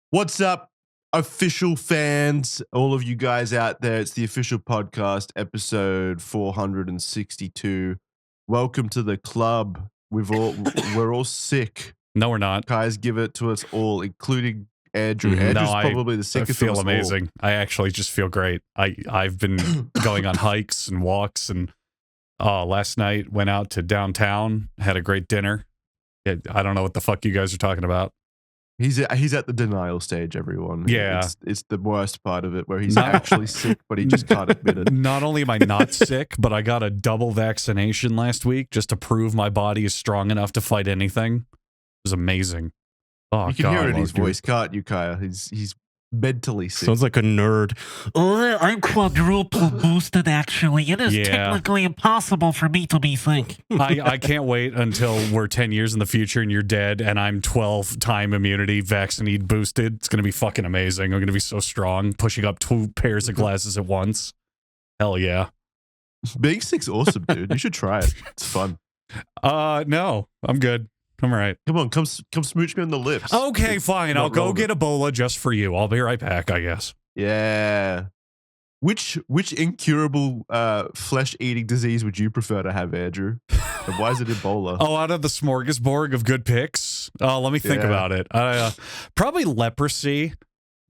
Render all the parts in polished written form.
What's up, official fans? All of you guys out there, it's the official podcast, episode 462. Welcome to the club. We're all sick. No, we're not. Guys, give it to us all, including Andrew. No, Andrew's probably the I sickest feel of us amazing. all. I actually just feel great. I've been going on hikes and walks, and last night went out to downtown, had a great dinner. I don't know what the fuck you guys are talking about. He's at the denial stage, everyone. Yeah. It's the worst part of it, where he's actually sick, but he just can't admit it. Not only am I not sick, but I got a double vaccination last week just to prove my body is strong enough to fight anything. It was amazing. Oh, You can hear it in his voice, can't you, Kaya? He's mentally sick. Sounds like a nerd. Oh, I'm quadruple boosted, actually. It is technically impossible for me to be sick. I can't wait until we're 10 years in the future and you're dead and I'm 12-time immunity vaccinated boosted. It's going to be fucking amazing. I'm going to be so strong, pushing up 2 pairs of glasses at once. Hell yeah. Being sick's awesome, dude. You should try it. It's fun. No, I'm good. I'm all right. Come on, come smooch me on the lips. Okay, fine. I'll go relevant. get Ebola just for you. I'll be right back, I guess. Yeah. Which incurable flesh-eating disease would you prefer to have, Andrew? And why is it Ebola? Oh, out of the smorgasbord of good picks? Oh, let me think about it. Probably leprosy,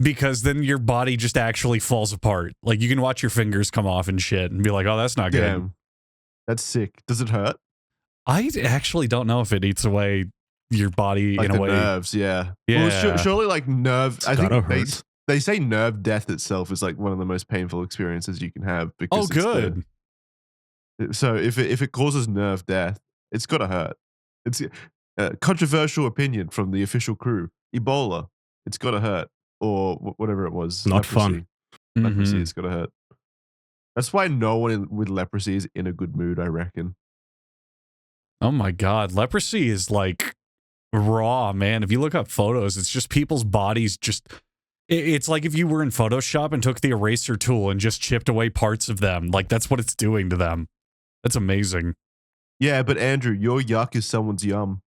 because then your body just actually falls apart. Like, you can watch your fingers come off and shit and be like, oh, that's not good. Damn. That's sick. Does it hurt? I actually don't know if it eats away your body Like in a the way. nerves, yeah. Yeah. Well, surely like nerve. I think hurt. they say nerve death itself is like one of the most painful experiences you can have. Because Oh, it's good. So if it causes nerve death, it's got to hurt. It's a controversial opinion from the official crew. Ebola, it's got to hurt, or whatever it was. Not fun. Leprosy, Mhm. it's got to hurt. That's why no one with leprosy is in a good mood, I reckon. Oh my God. Leprosy is like raw, man. If you look up photos, it's just people's bodies just. It's like if you were in Photoshop and took the eraser tool and just chipped away parts of them. Like, that's what it's doing to them. That's amazing. Yeah, but Andrew, your yuck is someone's yum.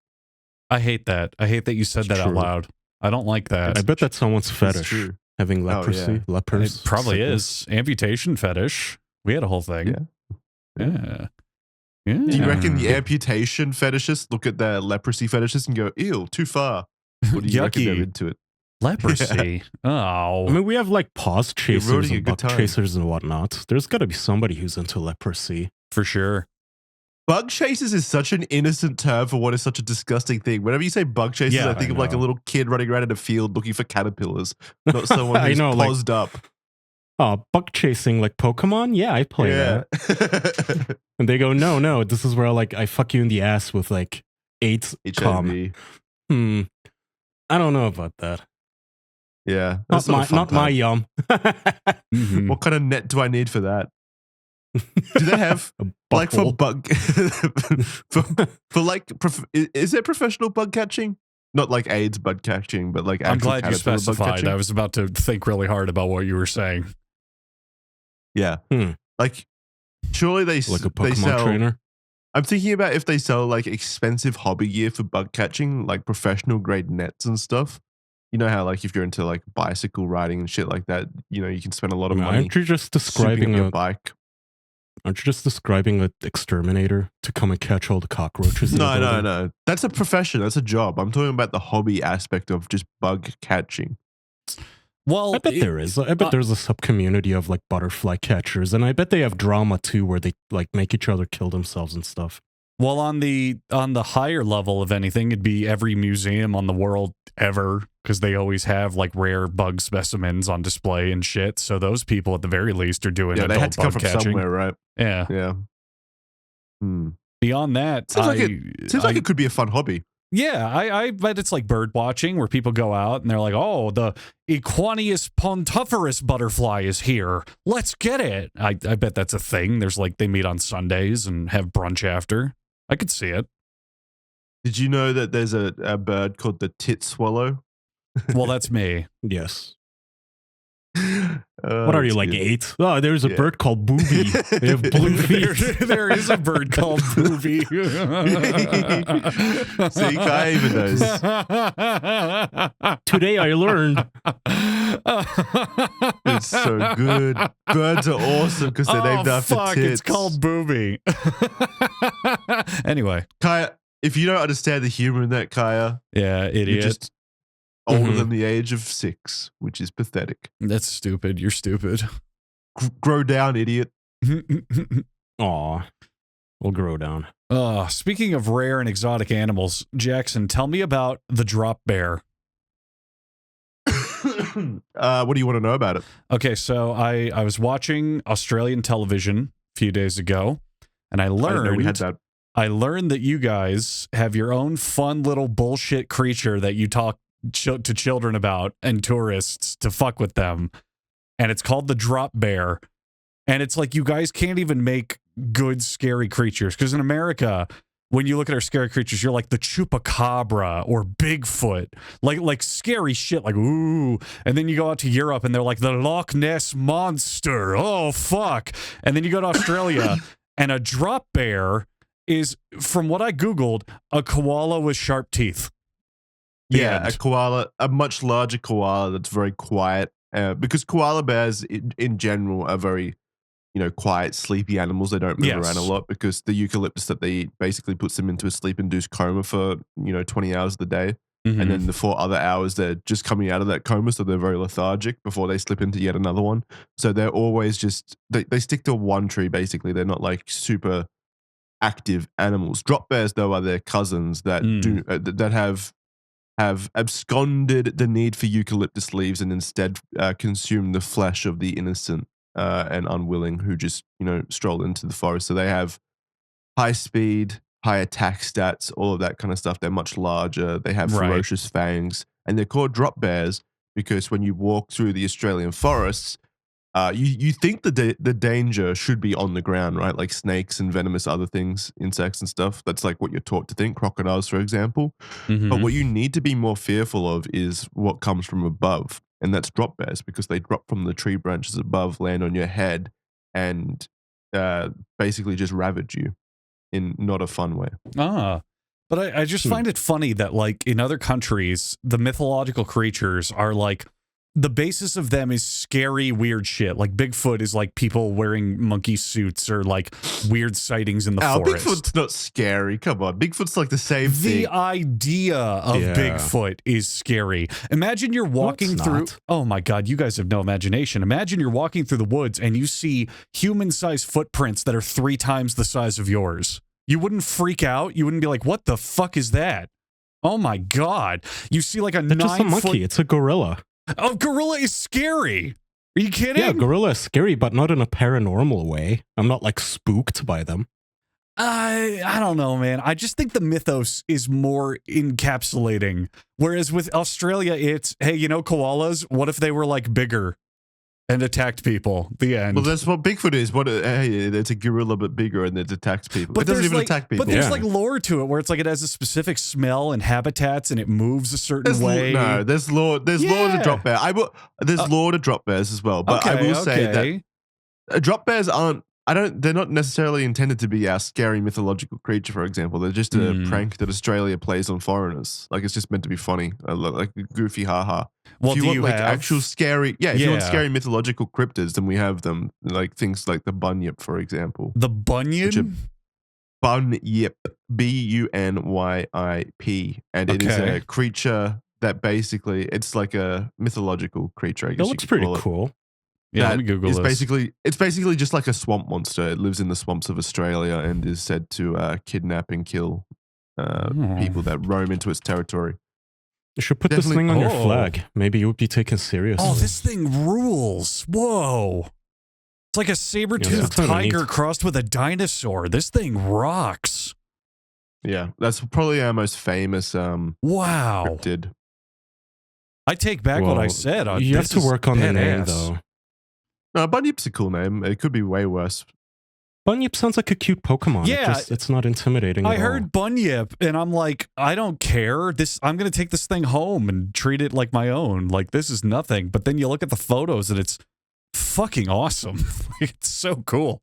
I hate that. I hate that you said It's that out true. loud. I don't like that. I bet that's someone's fetish. true. Having Oh, leprosy, yeah. lepers. It probably sickness. is. Amputation fetish. We had a whole thing. Yeah. Yeah. Do you reckon the amputation fetishists look at the leprosy fetishists and go, ew, too far? Or do you reckon they're Yucky. into it? Leprosy? Oh. I mean, we have like paws chasers ruining a and good bug time. chasers and whatnot. There's got to be somebody who's into leprosy. For sure. Bug chasers is such an innocent term for what is such a disgusting thing. Whenever you say bug chasers, Yeah, I think I of like a know. little kid running around in a field looking for caterpillars, not someone I who's know, like- posed up. Oh, bug chasing like Pokemon? Yeah, I play that. Yeah. And they go, no, this is where like I fuck you in the ass with like AIDS cum. HIV. I don't know about that. Yeah. Not That's not a fun my time. yum. Mhm. What kind of net do I need for that? Do they have A like for butthole. bug for like is there professional bug catching? Not like AIDS bug catching, but like I'm actual glad you caterpillar bug specified. catching? I was about to think really hard about what you were saying. Yeah. Hmm. Like surely they Like a they Pokemon sell. trainer. I'm thinking about if they sell like expensive hobby gear for bug catching, like professional grade nets and stuff. You know how like if you're into like bicycle riding and shit like that, you know, you can spend a lot of money Aren't you just souping describing up your a bike. Aren't you just describing an exterminator to come and catch all the cockroaches? in the No. building? That's a profession. That's a job. I'm talking about the hobby aspect of just bug catching. Well, I bet there is. I bet there's a sub community of like butterfly catchers, and I bet they have drama too, where they like make each other kill themselves and stuff. Well, on the higher level of anything, it'd be every museum on the world ever, because they always have like rare bug specimens on display and shit. So those people, at the very least, are doing Yeah, they had adult to come bug from catching. somewhere, right? Yeah. Yeah. Beyond that, Seems like it could be a fun hobby. Yeah, I bet it's like bird watching, where people go out and they're like, "Oh, the Equanius pontiferus butterfly is here. Let's get it." I bet that's a thing. There's like they meet on Sundays and have brunch after. I could see it. Did you know that there's a bird called the tit swallow? Well, that's me. Yes. What are you, like 8? Oh, there's a bird called Booby. They have blue feet. There is a bird called Booby. See, Kai even knows. Today I learned. It's so good. Birds are awesome because they're named after fuck, tits. It's called Booby. Anyway. Kaya, if you don't understand the humor in that, Kaya, yeah, idiot. you're just older than the age of 6, which is pathetic. That's stupid. You're stupid. Grow down, idiot. Aw, we'll grow down. Speaking of rare and exotic animals, Jackson, tell me about the drop bear. What do you want to know about it? Okay, so I was watching Australian television a few days ago, and I learned we had that. I learned that you guys have your own fun little bullshit creature that you talk to children about and tourists to fuck with them, and it's called the drop bear. And it's like you guys can't even make good scary creatures, because in America, when you look at our scary creatures, you're like the chupacabra or Bigfoot, like scary shit, like ooh. And then you go out to Europe and they're like the Loch Ness monster. Oh fuck. And then you go to Australia and a drop bear is, from what I Googled, a koala with sharp teeth. Yeah, a koala, a much larger koala that's very quiet. Because koala bears in general are very, quiet, sleepy animals. They don't move around a lot because the eucalyptus that they eat basically puts them into a sleep-induced coma for, 20 hours of the day. Mm-hmm. And then the 4 other hours, they're just coming out of that coma, so they're very lethargic before they slip into yet another one. So they're always just, they stick to one tree, basically. They're not like super active animals. Drop bears, though, are their cousins that that have absconded the need for eucalyptus leaves and instead consume the flesh of the innocent and unwilling who just, stroll into the forest. So they have high speed, high attack stats, all of that kind of stuff. They're much larger. They have ferocious fangs. And they're called drop bears because when you walk through the Australian forests, you think the danger should be on the ground, right? Like snakes and venomous other things, insects and stuff. That's like what you're taught to think, crocodiles, for example. Mm-hmm. But what you need to be more fearful of is what comes from above. And that's drop bears because they drop from the tree branches above, land on your head, and basically just ravage you in not a fun way. But I just find it funny that, like, in other countries, the mythological creatures are like, the basis of them is scary, weird shit. Like Bigfoot is like people wearing monkey suits or like weird sightings in the forest. Bigfoot's not scary. Come on. Bigfoot's like the same thing. The idea of Bigfoot is scary. Imagine you're walking through. Oh my God, you guys have no imagination. Imagine you're walking through the woods and you see human-sized footprints that are 3 times the size of yours. You wouldn't freak out? You wouldn't be like, what the fuck is that? Oh my God. You see like a 9-foot... It's just a monkey. It's a gorilla. Oh, gorilla is scary. Are you kidding? Yeah, gorilla is scary, but not in a paranormal way. I'm not like spooked by them. I don't know, man. I just think the mythos is more encapsulating. Whereas with Australia, it's, hey, koalas, what if they were like bigger and attacked people? The end. Well, that's what Bigfoot is. Hey, it's a gorilla but bigger and it attacks people. But it doesn't even attack people. But there's like lore to it where it's like it has a specific smell and habitats and it moves a certain way. There's lore. There's lore to drop bear. There's lore to drop bears as well. But I will say that drop bears aren't. They're not necessarily intended to be our scary mythological creature, for example. They're just a prank that Australia plays on foreigners. Like, it's just meant to be funny, like a goofy haha. Well, if you do want you like have actual scary, if you want scary mythological cryptids, then we have them, like things like the bunyip, for example. The bunyip? Bunyip, Bunyip, and it is a creature that basically it's like a mythological creature. I guess it looks pretty cool. Yeah, let me Google this. It's basically just like a swamp monster. It lives in the swamps of Australia and is said to kidnap and kill people that roam into its territory. You should put this thing on your flag. Maybe you would be taken seriously. Oh, this thing rules. Whoa. It's like a saber-toothed tiger crossed with a dinosaur. This thing rocks. Yeah, that's probably our most famous cryptid. I take back what I said. You have to work on the name, though. No, Bunyip's a cool name. It could be way worse. Bunyip sounds like a cute Pokemon. Yeah. It's not intimidating I at all. heard Bunyip, and I'm like, I don't care. I'm going to take this thing home and treat it like my own. Like, this is nothing. But then you look at the photos, and it's fucking awesome. It's so cool.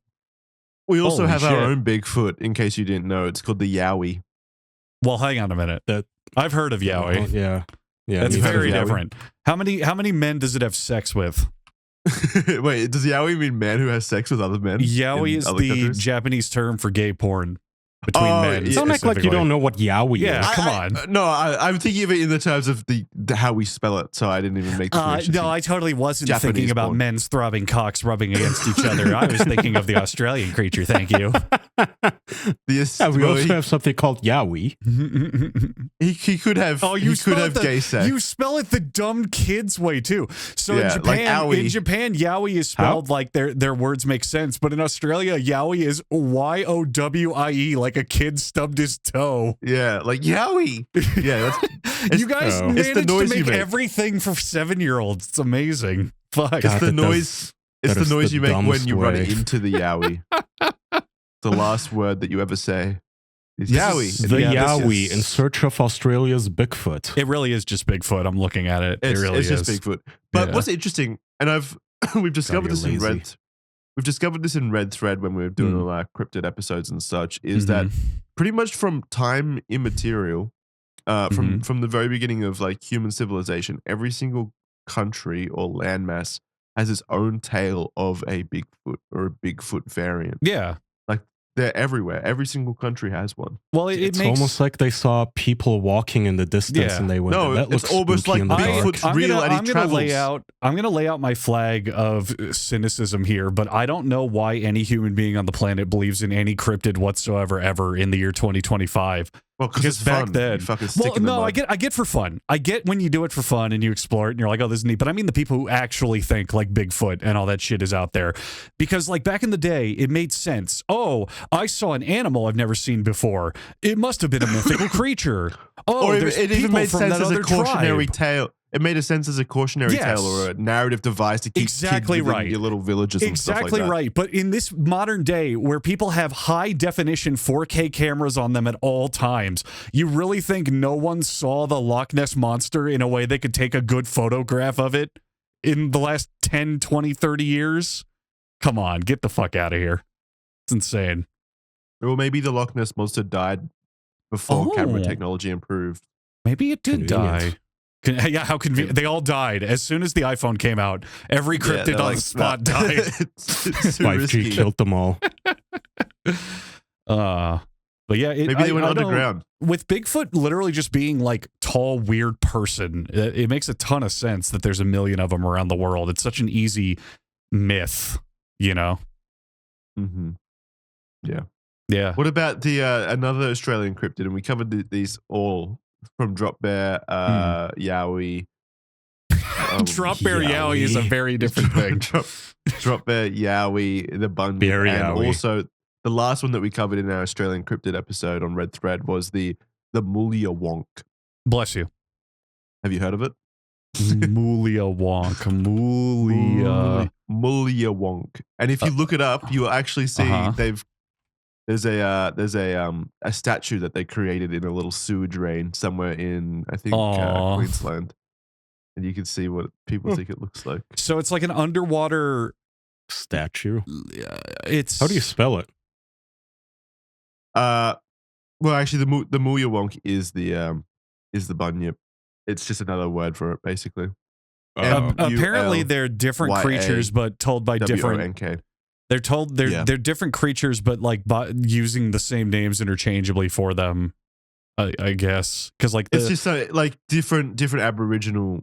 We also Holy have our shit. own Bigfoot, in case you didn't know. It's called the Yowie. Well, hang on a minute. I've heard of Yowie. Yeah. That's me too. very Yowie? different. How many men does it have sex with? Wait, does Yowie mean man who has sex with other men? Yaoi in is other the countries? Japanese term for gay porn between men. yeah. Don't act like you specifically. don't know what Yaoi Yeah. is. Come on. No, I'm thinking of it in the terms of the how we spell it, so I didn't even make the connection. No, I totally wasn't Japanese thinking about porn. men's throbbing cocks rubbing against each other. I was thinking of the Australian creature. Thank you. We also have something called Yaoi. he could have. Oh, he could have gay sex. You spell it the dumb kids way too. So Yeah, like owie. in Japan, yaoi is spelled like their words make sense, but in Australia, yaoi is Yowie, like a kid stubbed his toe. Yeah, like Yowie. Yeah, that's, You guys Oh. It's the managed to noise you make make. everything for 7-year-olds. It's amazing. Fuck. it's God, the that noise. It's that the is noise the you make when dumbest you run way. into the Yowie. The last word that you ever say is This Yowie. is- The Yeah, this Yowie is- in search of Australia's Bigfoot. It really is just Bigfoot. I'm looking at it. It's, it really it's is. just Bigfoot. But Yeah. what's interesting, and we've discovered you're this in lazy. Red. We've discovered this in Red Thread when we were doing Mm. all our cryptid episodes and such. Is that Mhm. pretty much from time immaterial, from the very beginning of like human civilization, every single country or landmass has its own tale of a Bigfoot or a Bigfoot variant. Yeah. They're everywhere. Every single country has one. Well, it It's makes almost like they saw people walking in the distance Yeah. and they went, No, that it's looks almost spooky like in the dark. Bigfoot's real and he I'm gonna lay out my flag of cynicism here, but I don't know why any human being on the planet believes in any cryptid whatsoever ever in the year 2025. Well, Because because back fun. then- You fucking stick Well, in the no, mud. I get for fun. I get when you do it for fun and you explore it and you're like, oh, this is neat. But I mean the people who actually think like Bigfoot and all that shit is out there. Because like back in the day, it made sense. Oh, I saw an animal I've never seen before. It must have been a mythical creature. Oh, or there's it even people made from sense that as a other cautionary tribe. tale. It made a sense as a cautionary Yes. tale or a narrative device to keep Exactly kids within right. your little villages and stuff Exactly like that. right. But in this modern day where people have high definition 4K cameras on them at all times, you really think no one saw the Loch Ness Monster in a way they could take a good photograph of it in the last 10, 20, 30 years? Come on, get the fuck out of here. It's insane. Or maybe the Loch Ness Monster died before camera Oh. technology improved. Maybe it did Convenient. die. Yeah, how convenient. They all died. As soon as the iPhone came out, every cryptid they're on like, the spot "Nah." died. it's too 5G risky. killed them all. But yeah, Maybe they went I don't- underground. With Bigfoot literally just being like tall, weird person, it makes a ton of sense that there's a million of them around the world. It's such an easy myth, you know? Mm-hmm. Yeah. What about the another Australian cryptid? And we covered these all from Drop Bear, Yowie. Drop Bear Yowie is a very different thing. Drop Bear, Yowie, the Bunyip, Bear and Yowie. also the last one that we covered in our Australian cryptid episode on Red Thread was the Mulia Wonk. Bless you. Have you heard of it? Moolia Wonk. Moolia. Mulia Wonk. And if you look it up, you'll actually see there's a statue that they created in a little sewage drain somewhere in I think Queensland, and you can see what people think it looks like. So it's like an underwater Statue. It's How do you spell it? Well, actually, the Mulia Wonk is the Bunyip. It's just another word for it, basically. apparently they're different creatures, but told by different. WONK. They're told they're different creatures, but like using the same names interchangeably for them. I guess because like it's just like different Aboriginal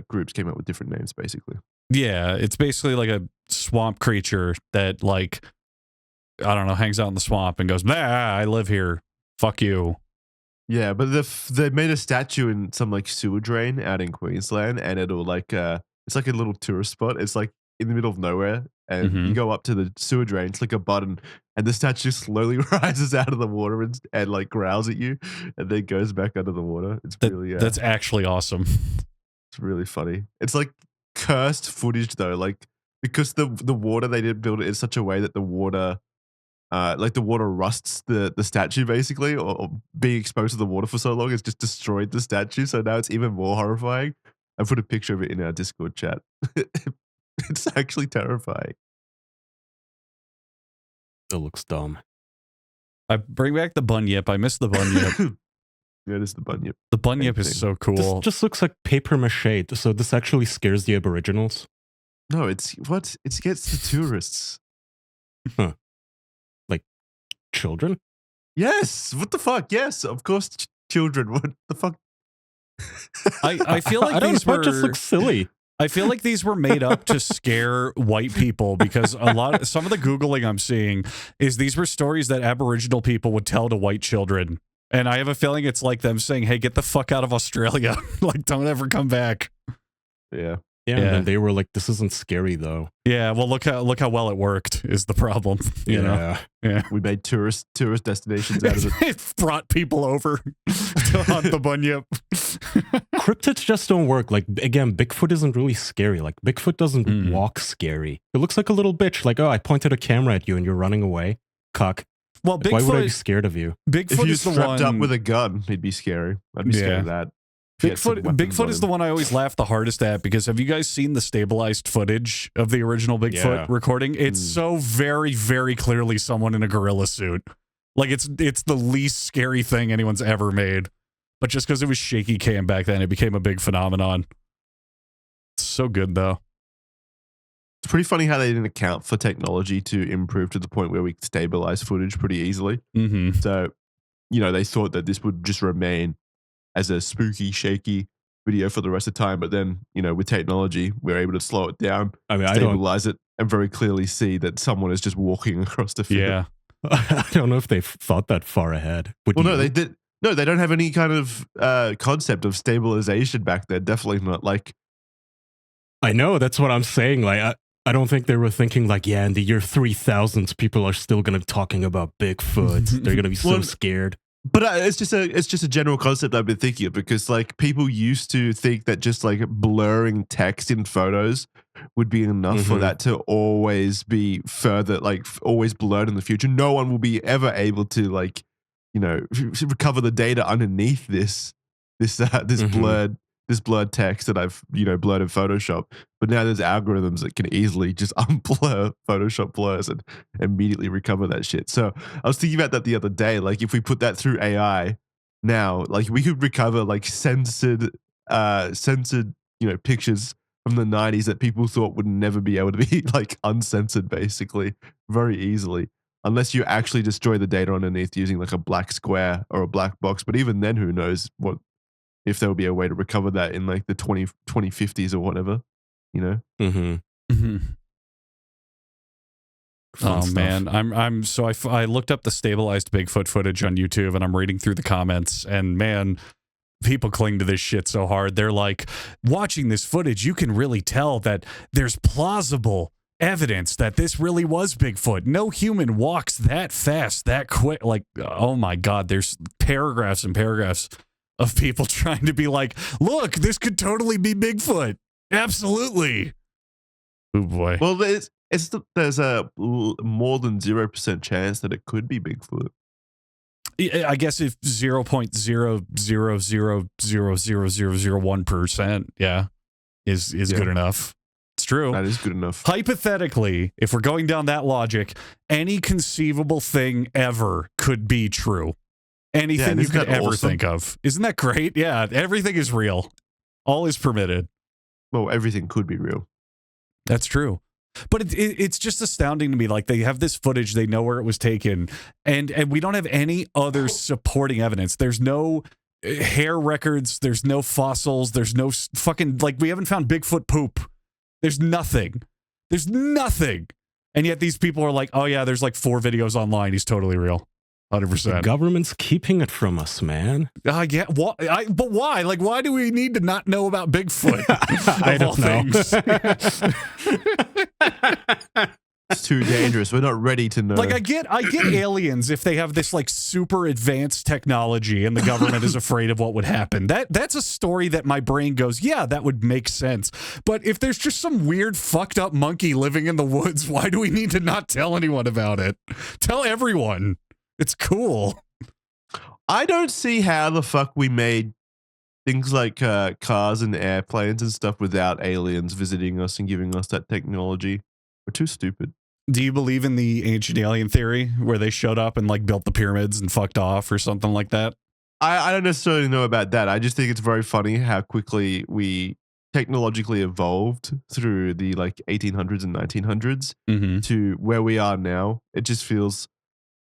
groups came up with different names, basically. Yeah, it's basically like a swamp creature that like I don't know hangs out in the swamp and goes, "Nah, I live here. Fuck you." Yeah, but they made a statue in some like sewer drain out in Queensland, and it'll like it's like a little tourist spot. It's like in the middle of nowhere, and you go up to the sewer drain, click a button, and the statue slowly rises out of the water and like growls at you, and then goes back under the water. It's really that's actually awesome. It's really funny. It's like cursed footage though, like because the water they didn't build it in such a way that the water like the water rusts the statue basically, or being exposed to the water for so long has just destroyed the statue. So now it's even more horrifying. I put a picture of it in our Discord chat. It's actually terrifying. It looks dumb. I bring back the bunyip. I miss the bunyip. Yeah, it is the bunyip. The bunyip is so cool. This just looks like paper mache. So this actually scares the Aboriginals. No, it's what? It gets the tourists. Huh. Like children? Yes. What the fuck? Yes, of course, children. What the fuck? I feel like I don't these know, were it just looks silly. I feel like these were made up to scare white people because some of the Googling I'm seeing is these were stories that Aboriginal people would tell to white children. And I have a feeling it's like them saying, hey, get the fuck out of Australia. Like, don't ever come back. Yeah. Yeah, and then they were like, this isn't scary though. Yeah, well, look how well it worked is the problem. You know? Yeah. We made tourist destinations out of it. It brought people over to hunt the bunyip. Cryptids just don't work. Like, again, Bigfoot isn't really scary. Like, Bigfoot doesn't walk scary. It looks like a little bitch. Like, oh, I pointed a camera at you and you're running away. Cuck. Well, Like, why would I be scared of you? Bigfoot If you is the strapped one up with a gun, it'd be scary. I'd be scared of that. Bigfoot is the one I always laugh the hardest at because have you guys seen the stabilized footage of the original Bigfoot recording? It's so very, very clearly someone in a gorilla suit. Like it's the least scary thing anyone's ever made. But just because it was shaky cam back then, it became a big phenomenon. It's so good though. It's pretty funny how they didn't account for technology to improve to the point where we could stabilize footage pretty easily. Mm-hmm. So, you know, they thought that this would just remain as a spooky, shaky video for the rest of the time. But then, you know, with technology, we're able to slow it down, stabilize it, and very clearly see that someone is just walking across the field. Yeah. I don't know if they've thought that far ahead. No, they did. No, they don't have any kind of concept of stabilization back there. Definitely not. Like, I know, that's what I'm saying. Like, I don't think they were thinking like, yeah, in the year 3000, people are still going to be talking about Bigfoot. They're going to be so scared. But it's just a general concept I've been thinking of because like people used to think that just like blurring text in photos would be enough for that to always be further, like always blurred in the future. No one will be ever able to like, you know, recover the data underneath this blurred text that I've, you know, blurred in Photoshop. But now there's algorithms that can easily just unblur Photoshop blurs and immediately recover that shit. So I was thinking about that the other day. Like if we put that through AI now, like we could recover like censored, you know, pictures from the 90s that people thought would never be able to be like uncensored basically very easily. Unless you actually destroy the data underneath using like a black square or a black box. But even then, who knows if there will be a way to recover that in like the 2050s or whatever, you know? Oh man, I looked up the stabilized Bigfoot footage on YouTube and I'm reading through the comments and man, people cling to this shit so hard. They're like, watching this footage, you can really tell that there's plausible evidence that this really was Bigfoot. No human walks that fast, that quick. Like, oh my God, there's paragraphs and paragraphs of people trying to be like, look, this could totally be Bigfoot. Absolutely. Oh boy. Well, there's a more than 0% chance that it could be Bigfoot. I guess if 0.000000001%, yeah, is good enough. It's true. That is good enough. Hypothetically, if we're going down that logic, any conceivable thing ever could be true. Anything you could ever think of. Isn't that great? Yeah, everything is real. All is permitted. Well, everything could be real. That's true. But it's just astounding to me. Like, they have this footage, they know where it was taken, and we don't have any other supporting evidence. There's no hair records, there's no fossils, there's no fucking, like, we haven't found Bigfoot poop. There's nothing. There's nothing. And yet these people are like, oh yeah, there's like 4 videos online. He's totally real. 100%. The government's keeping it from us, man. Yeah. But why? Like, why do we need to not know about Bigfoot? I don't know. it's too dangerous. We're not ready to know. Like I get aliens if they have this like super advanced technology and the government is afraid of what would happen. That's a story that my brain goes, yeah, that would make sense. But if there's just some weird fucked up monkey living in the woods, why do we need to not tell anyone about it? Tell everyone. It's cool. I don't see how the fuck we made things like cars and airplanes and stuff without aliens visiting us and giving us that technology. We're too stupid. Do you believe in the ancient alien theory where they showed up and like built the pyramids and fucked off or something like that? I don't necessarily know about that. I just think it's very funny how quickly we technologically evolved through the like 1800s and 1900s to where we are now. It just feels,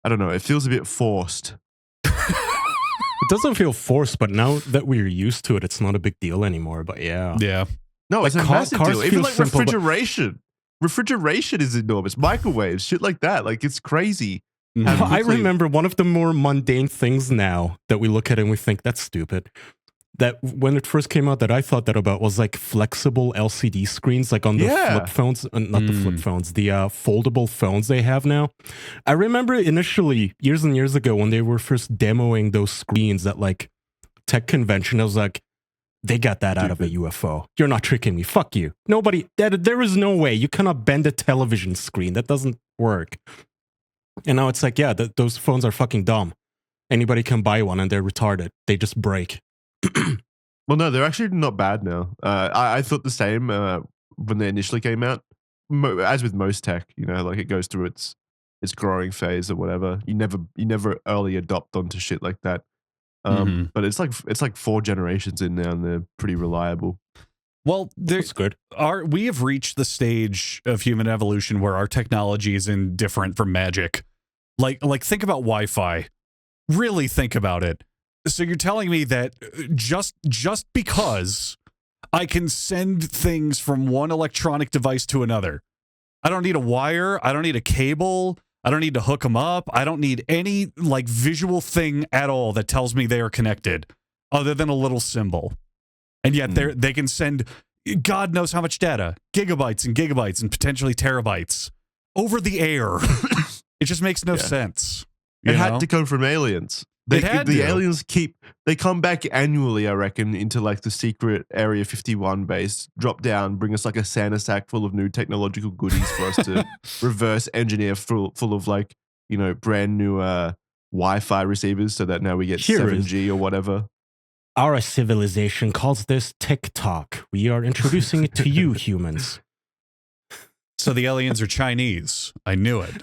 I don't know, it feels a bit forced. It doesn't feel forced, but now that we're used to it, it's not a big deal anymore. But yeah. No, Like it's a massive cars deal. Even feel like simple, but- refrigeration. Refrigeration is enormous. Microwaves, shit like that. Like it's crazy. how I quickly- remember one of the more mundane things now that we look at and we think that's stupid. That when it first came out, that I thought that about was like flexible LCD screens, like on the flip phones, not the flip phones, the foldable phones they have now. I remember initially, years and years ago, when they were first demoing those screens at like tech convention, I was like, they got that out of a UFO. You're not tricking me. Fuck you. Nobody, there is no way. You cannot bend a television screen. That doesn't work. And now it's like, yeah, those phones are fucking dumb. Anybody can buy one and they're retarded. They just break. Well, no, they're actually not bad now. I thought the same when they initially came out. As with most tech, you know, like it goes through its growing phase or whatever. You never early adopt onto shit like that. But it's like 4 generations in now, and they're pretty reliable. Well, That's good. We have reached the stage of human evolution where our technology is indifferent from magic. Like think about Wi-Fi. Really think about it. So you're telling me that just because I can send things from one electronic device to another, I don't need a wire, I don't need a cable, I don't need to hook them up, I don't need any like visual thing at all that tells me they are connected, other than a little symbol. And yet they can send God knows how much data, gigabytes and gigabytes and potentially terabytes over the air. It just makes no sense. It had to come from aliens. Aliens they come back annually, I reckon, into like the secret Area 51 base, drop down, bring us like a Santa sack full of new technological goodies for us to reverse engineer full of like, you know, brand new Wi-Fi receivers so that now we get 7G or whatever. Our civilization calls this TikTok. We are introducing it to you, humans. So the aliens are Chinese. I knew it.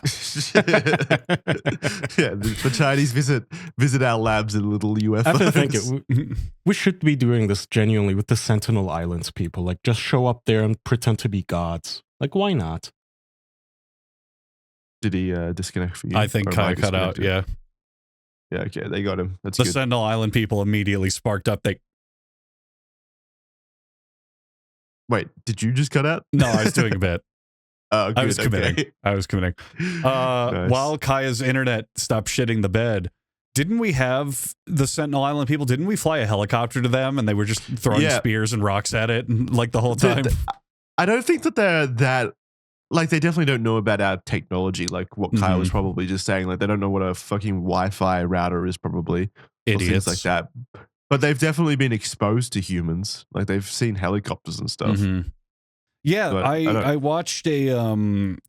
Yeah, the Chinese visit our labs in little UFOs. I have to think we should be doing this genuinely with the Sentinel Islands people. Like, just show up there and pretend to be gods. Like, why not? Did he disconnect for you? I think Kai cut out, yeah. Yeah, okay, they got him. That's the good. Sentinel Island people immediately sparked up. Wait, did you just cut out? No, I was doing a bit. Oh, good, I was committing. okay. I was committing. Nice. While Kaya's internet stopped shitting the bed, didn't we have the Sentinel Island people? Didn't we fly a helicopter to them and they were just throwing spears and rocks at it like the whole time? I don't think that they're that. Like, they definitely don't know about our technology. Like what Kyle was probably just saying. Like, they don't know what a fucking Wi-Fi router is, probably. Idiots. Things like that. But they've definitely been exposed to humans. Like, they've seen helicopters and stuff. Yeah, But I watched a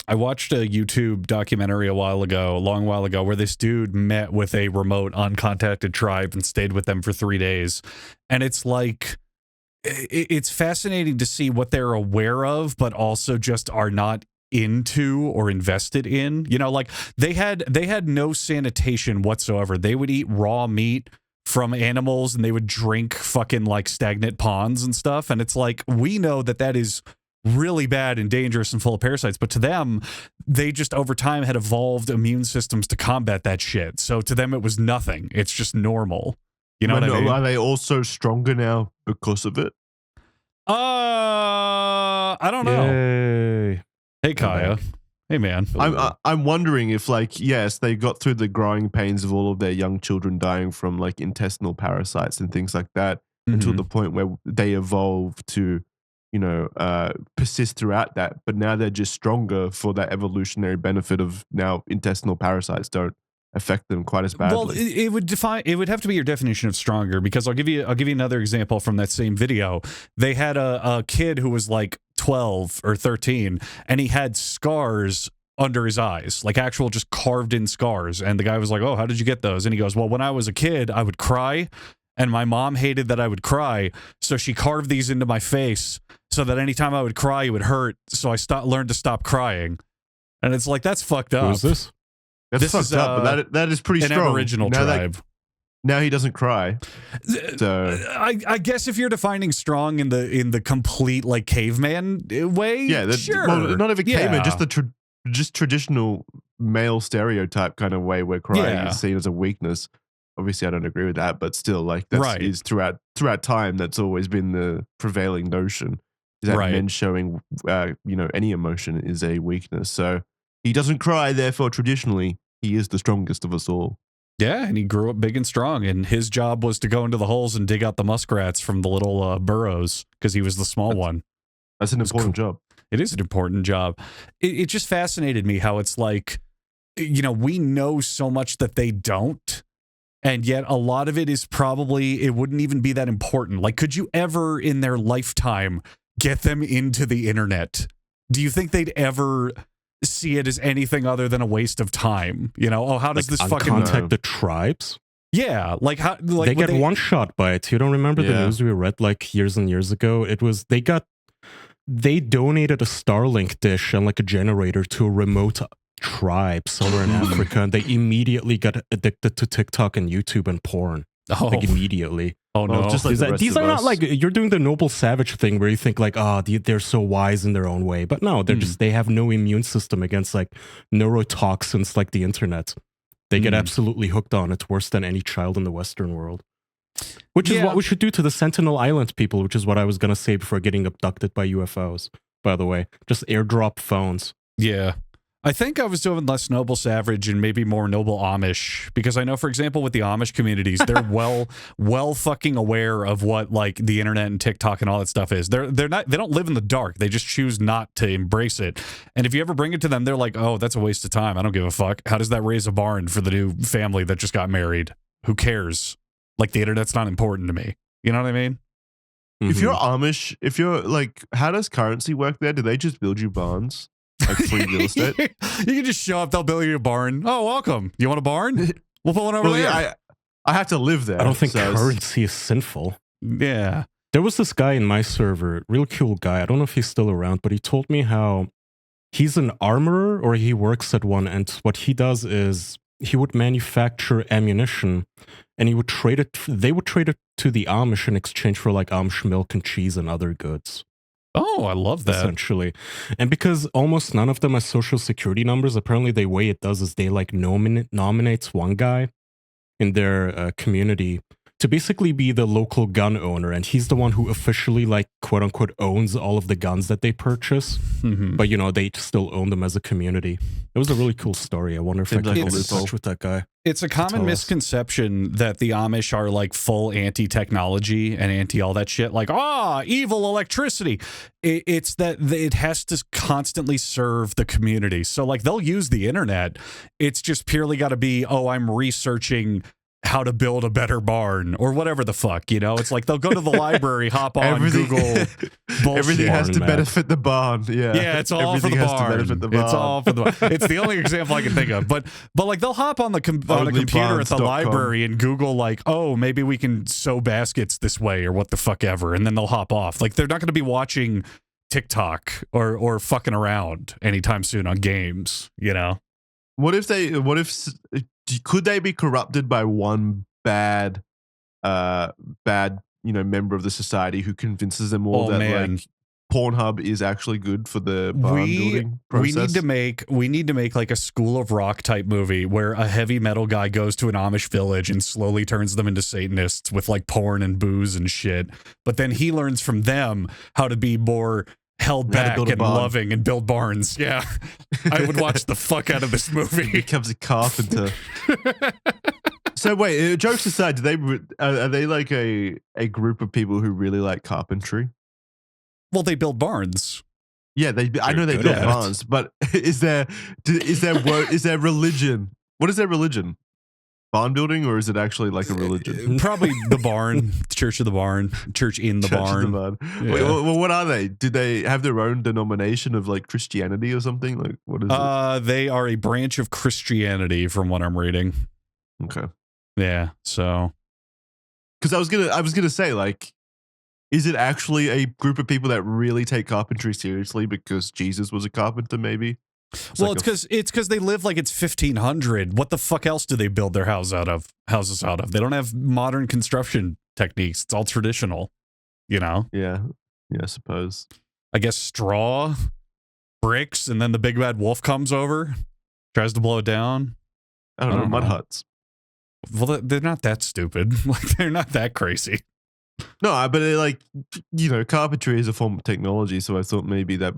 YouTube documentary a long while ago, where this dude met with a remote uncontacted tribe and stayed with them for 3 days. And it's like, it's fascinating to see what they're aware of, but also just are not into or invested in. You know, like they had no sanitation whatsoever. They would eat raw meat from animals and they would drink fucking like stagnant ponds and stuff. And it's like, we know that is really bad and dangerous and full of parasites, but to them, they just over time had evolved immune systems to combat that shit. So to them, it was nothing. It's just normal. You know what I mean? Are they also stronger now because of it? I don't know. Yay. Hey, Kaya. Hey, man. I'm wondering if, like, yes, they got through the growing pains of all of their young children dying from like intestinal parasites and things like that until the point where they evolved to persist throughout that, but now they're just stronger for that evolutionary benefit of now intestinal parasites don't affect them quite as badly. Well, it would have to be your definition of stronger, because I'll give you another example from that same video. They had a kid who was like 12 or 13, and he had scars under his eyes, like actual just carved in scars. And the guy was like, "Oh, how did you get those?" And he goes, "Well, when I was a kid, I would cry, and my mom hated that I would cry, so she carved these into my face so that anytime I would cry, it would hurt. So I learned to stop crying." And it's like, that's fucked up. Who is this? That's fucked up, but that is pretty strong. An Aboriginal tribe. Now he doesn't cry. So I guess if you're defining strong in the complete like caveman way, sure. Well, not even caveman, just just traditional male stereotype kind of way where crying is seen as a weakness. Obviously, I don't agree with that, but still, like is throughout time, that's always been the prevailing notion. Is that men showing any emotion is a weakness. So he doesn't cry, therefore traditionally he is the strongest of us all. Yeah, and he grew up big and strong, and his job was to go into the holes and dig out the muskrats from the little burrows because he was the small one. That's an important job. It is an important job. It just fascinated me how it's like, we know so much that they don't, and yet a lot of it is probably, it wouldn't even be that important. Like, could you ever in their lifetime get them into the internet? Do you think they'd ever see it as anything other than a waste of time? How does this fucking contact the tribes? Yeah, like how they get one shot by it. You don't remember the news we read like years and years ago? It was they donated a Starlink dish and like a generator to a remote tribe somewhere in Africa, and they immediately got addicted to TikTok and YouTube and porn. Like immediately. Oh no! Just like these are not like, you're doing the noble savage thing where you think like, they're so wise in their own way, but no, they're they have no immune system against like neurotoxins like the internet. They get absolutely hooked on it, worse than any child in the Western world. Which is what we should do to the Sentinel Island people, which is what I was gonna say before getting abducted by UFOs. By the way, just airdrop phones. Yeah. I think I was doing less noble savage and maybe more noble Amish, because I know, for example, with the Amish communities, they're well fucking aware of what like the internet and TikTok and all that stuff is. They don't live in the dark. They just choose not to embrace it. And if you ever bring it to them, they're like, "Oh, that's a waste of time. I don't give a fuck. How does that raise a barn for the new family that just got married? Who cares? Like, the internet's not important to me." You know what I mean? If you're Amish, if you're like, how does currency work there? Do they just build you barns? Like free real estate? You can just show up, they'll build you a barn. "Oh, welcome. You want a barn? We'll put one over there." Yeah, I have to live there. I don't think currency is sinful. Yeah. There was this guy in my server, real cool guy. I don't know if he's still around, but he told me how he's an armorer, or he works at one, and what he does is he would manufacture ammunition, and he would trade it. They would trade it to the Amish in exchange for like Amish milk and cheese and other goods. Oh, I love that. Essentially. And because almost none of them are social security numbers, apparently the way it does is they like nominates one guy in their community to basically be the local gun owner, and he's the one who officially like quote unquote owns all of the guns that they purchase. But they still own them as a community. It was a really cool story. I wonder if I can get in touch with that guy. It's a common misconception that the Amish are like full anti-technology and anti all that shit. Like, evil electricity. It's that it has to constantly serve the community. So like, they'll use the internet. It's just purely got to be, I'm researching how to build a better barn or whatever the fuck, It's like they'll go to the library, hop on Google. Everything has to benefit the barn. Yeah, it's all for the barn. It's all for the barn. It's the only example I can think of. But like, they'll hop on the computer at the library and Google like, maybe we can sew baskets this way or what the fuck ever, and then they'll hop off. Like, they're not going to be watching TikTok or fucking around anytime soon on games. Could they be corrupted by one bad member of the society who convinces them all like Pornhub is actually good for the barn building process? We need to make like a School of Rock type movie where a heavy metal guy goes to an Amish village and slowly turns them into Satanists with like porn and booze and shit. But then he learns from them how to be more held back and loving and build barns. Yeah. I would watch the fuck out of this movie. He becomes a carpenter. So wait, jokes aside, are they like a group of people who really like carpentry? Well, they build barns. Yeah, I know they good build at it. barns, but is there religion? What is their religion? Barn building, or is it actually like a religion? Probably the barn, Church of the Barn, Church in the Church of Barn. the Barn. Yeah. Wait, well, what are they? Do they have their own denomination of like Christianity or something? Like, what is it? They are a branch of Christianity, from what I'm reading. Okay. Yeah, so Because I was gonna say, like, is it actually a group of people that really take carpentry seriously because Jesus was a carpenter? Maybe. it's because they live like it's 1500. What the fuck else do they build their houses out of? They don't have modern construction techniques. It's all traditional, you know. Yeah, I suppose. I guess straw, bricks, and then the big bad wolf comes over, tries to blow it down. I don't know. Mud huts. Well, they're not that stupid. Like, they're not that crazy. No, but like, carpentry is a form of technology, so I thought maybe that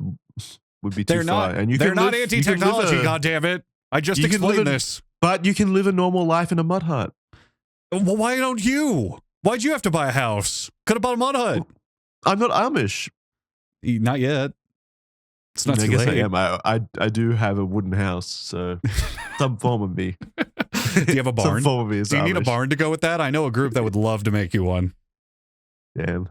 would be too They're far. not. And They're not anti-technology. God damn it! I just you can live explained in- this. But you can live a normal life in a mud hut. Well, why don't you? Why'd you have to buy a house? Could have bought a mud hut. I'm not Amish. Not yet. It's not I too guess late. I am. I do have a wooden house, so some form of me. Do you have a barn? Some form of me is Do you need a Amish. barn to go with that? I know a group that would love to make you one. Damn.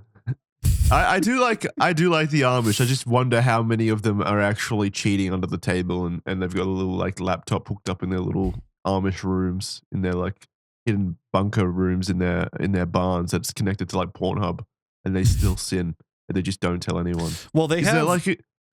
I do like the Amish. I just wonder how many of them are actually cheating under the table and they've got a little like laptop hooked up in their little Amish rooms, in their like hidden bunker rooms in their barns that's connected to like Pornhub, and they still sin and they just don't tell anyone. Well, they Is have. there like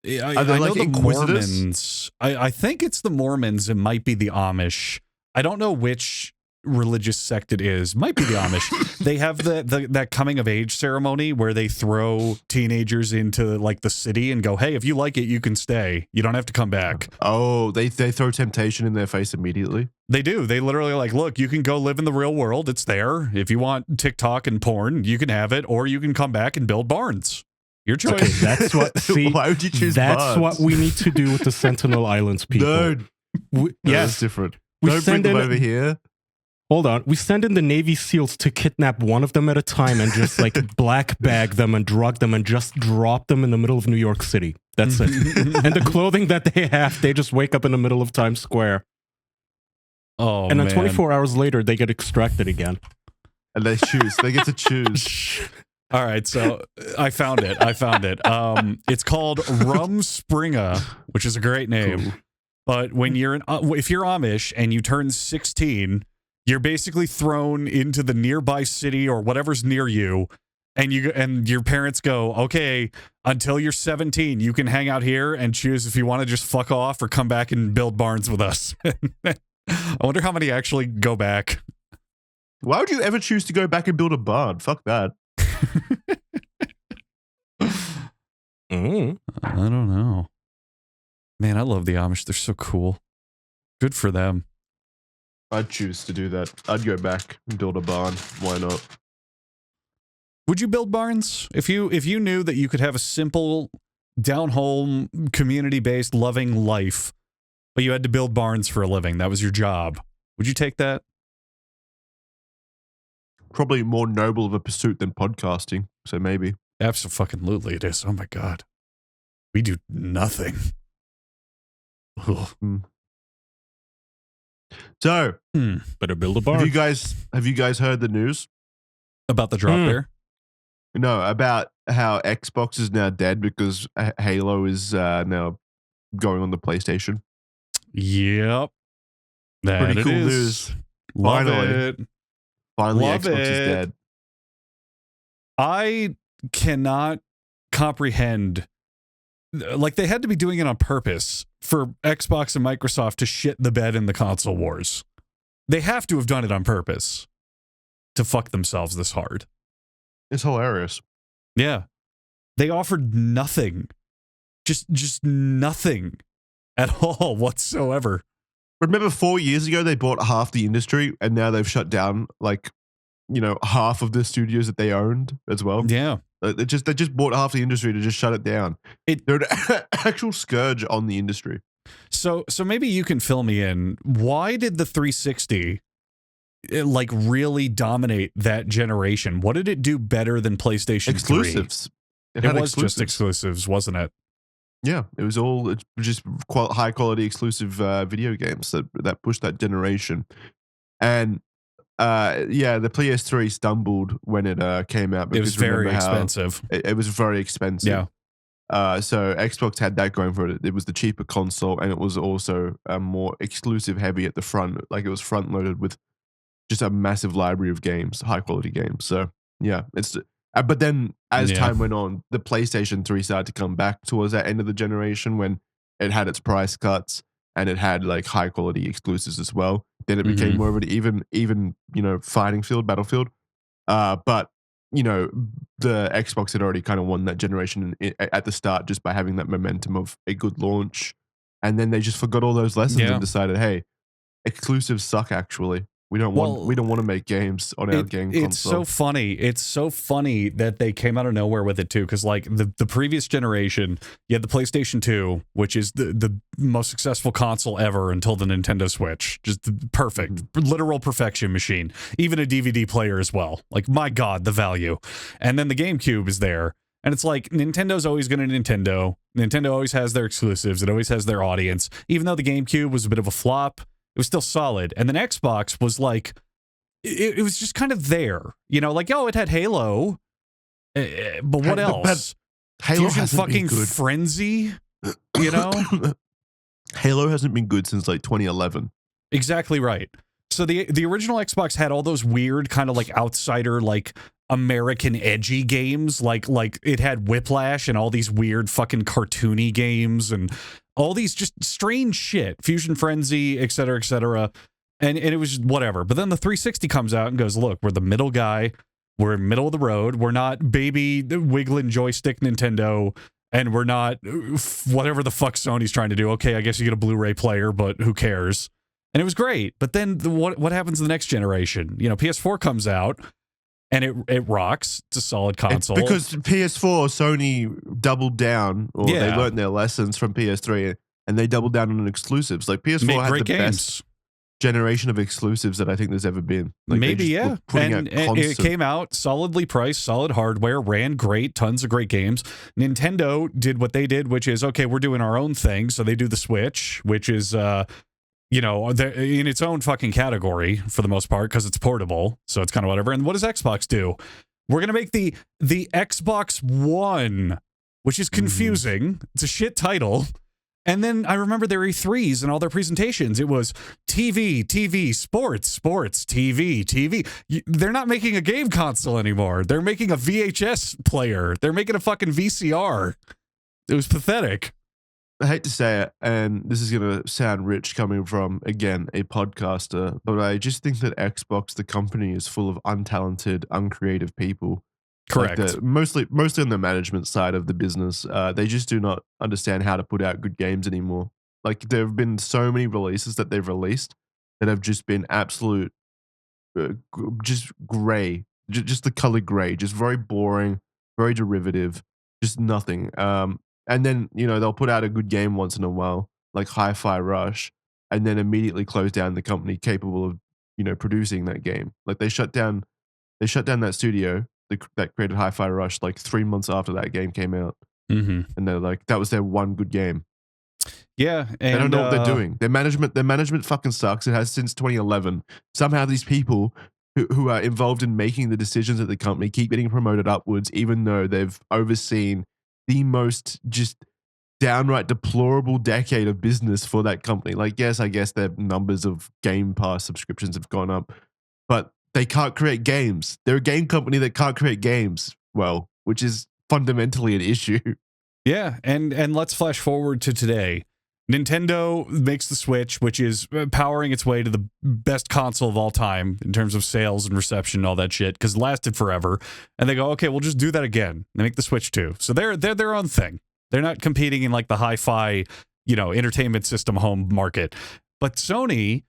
I are they know like the inquisitors? Mormons. I think it's the Mormons. It might be the Amish. I don't know which religious sect it is. Might be the Amish. They have that coming of age ceremony where they throw teenagers into like the city and go, "Hey, if you like it, you can stay. You don't have to come back." Oh, they throw temptation in their face immediately. They do. They literally like, look, you can go live in the real world. It's there. If you want TikTok and porn, you can have it, or you can come back and build barns. Your choice. Okay, that's what. See, Why would you choose that's barns? what we need to do with the Sentinel Islands people. No, We, yes, yes, different. we Don't bring send them in. over here. Hold on, we send in the Navy SEALs to kidnap one of them at a time and just like black bag them and drug them and just drop them in the middle of New York City. That's it. And the clothing that they have, they just wake up in the middle of Times Square. Oh, And then man. 24 hours later, they get extracted again. And they choose. They get to choose. All right, so I found it. It's called Rumspringa, which is a great name. Cool. But when you're if you're Amish and you turn 16, you're basically thrown into the nearby city or whatever's near you, and your parents go, okay, until you're 17, you can hang out here and choose if you want to just fuck off or come back and build barns with us. I wonder how many actually go back. Why would you ever choose to go back and build a barn? Fuck that. Mm. I don't know. Man, I love the Amish. They're so cool. Good for them. I'd choose to do that. I'd go back and build a barn. Why not? Would you build barns if you knew that you could have a simple, down-home, community-based, loving life, but you had to build barns for a living? That was your job. Would you take that? Probably more noble of a pursuit than podcasting. So maybe. Absolutely, it is. Oh my god, we do nothing. Ugh. So, Better build a have barn. you guys heard the news? About the drop there. No, about how Xbox is now dead because Halo is now going on the PlayStation. Yep, that Pretty it cool is. news. Love Finally. it. Finally, Love Xbox is it. dead. I cannot comprehend. Like, they had to be doing it on purpose for Xbox and Microsoft to shit the bed in the console wars. They have to have done it on purpose to fuck themselves this hard. It's hilarious. Yeah. They offered nothing. Just nothing at all whatsoever. Remember 4 years ago, they bought half the industry and now they've shut down half of the studios that they owned as well. Yeah. They just bought half the industry to just shut it down. They're an actual scourge on the industry. So maybe you can fill me in. Why did the 360 really dominate that generation? What did it do better than PlayStation 3? Exclusives. It was just exclusives, wasn't it? Yeah, it was all just high quality exclusive video games that pushed that generation. And the PS3 stumbled when it came out. It was very expensive. It was very expensive. Yeah. So Xbox had that going for it. It was the cheaper console, and it was also more exclusive heavy at the front. Like it was front loaded with just a massive library of games, high quality games. So yeah, it's. But then as time went on, the PlayStation 3 started to come back towards that end of the generation when it had its price cuts and it had like high quality exclusives as well. Then it became more of an even fighting field, battlefield. But the Xbox had already kind of won that generation at the start just by having that momentum of a good launch, and then they just forgot all those lessons and decided, hey, exclusives suck. Actually, we don't want to make games on our game console. It's so funny. It's so funny that they came out of nowhere with it too, because like the previous generation, you had the PlayStation 2, which is the most successful console ever until the Nintendo Switch. Just perfect, literal perfection machine. Even a DVD player as well. Like, my God, the value. And then the GameCube is there. And it's like, Nintendo's always going to Nintendo. Nintendo always has their exclusives. It always has their audience. Even though the GameCube was a bit of a flop, it was still solid. And then Xbox was like, it was just kind of there. Like, it had Halo. But what else? Halo Fusion fucking been good. Frenzy, Halo hasn't been good since like 2011. Exactly right. So the original Xbox had all those weird kind of like outsider, like American edgy games. Like it had Whiplash and all these weird fucking cartoony games and all these just strange shit, Fusion Frenzy, et cetera, and it was whatever. But then the 360 comes out and goes, look, we're the middle guy, we're middle of the road, we're not baby wiggling joystick Nintendo, and we're not whatever the fuck Sony's trying to do. Okay, I guess you get a Blu-ray player, but who cares? And it was great. But then what happens in the next generation? PS4 comes out. And it rocks. It's a solid console. Because PS4, Sony doubled down, or they learned their lessons from PS3, and they doubled down on exclusives. Like PS4 had the best generation of exclusives that I think there's ever been. Like, maybe, and it came out solidly priced, solid hardware, ran great, tons of great games. Nintendo did what they did, which is, okay, we're doing our own thing. So they do the Switch, which is in its own fucking category for the most part because it's portable, so it's kind of whatever. And what does Xbox do? We're gonna make the Xbox One, which is confusing. It's a shit title. And then I remember their E3s and all their presentations. It was TV, sports, TV. They're not making a game console anymore. They're making a VHS player. They're making a fucking VCR. It was pathetic. I hate to say it, and this is going to sound rich coming from, again, a podcaster, but I just think that Xbox, the company, is full of untalented, uncreative people. Correct. Like mostly on the management side of the business. They just do not understand how to put out good games anymore. Like, there have been so many releases that they've released that have just been absolute, just gray, just the color gray, just very boring, very derivative, just nothing. And then, they'll put out a good game once in a while, like Hi-Fi Rush, and then immediately close down the company capable of, producing that game. Like they shut down that studio that created Hi-Fi Rush like 3 months after that game came out. And they're like, that was their one good game. Yeah. And, they don't know what they're doing. Their management fucking sucks. It has since 2011. Somehow these people who are involved in making the decisions at the company keep getting promoted upwards, even though they've overseen the most just downright deplorable decade of business for that company. Like, yes, I guess their numbers of Game Pass subscriptions have gone up, but they can't create games. They're a game company that can't create games well, which is fundamentally an issue. Yeah, and let's flash forward to today. Nintendo makes the Switch, which is powering its way to the best console of all time in terms of sales and reception and all that shit, because it lasted forever. And they go, okay, we'll just do that again. They make the Switch too. So they're their own thing. They're not competing in like the hi-fi, entertainment system home market. But Sony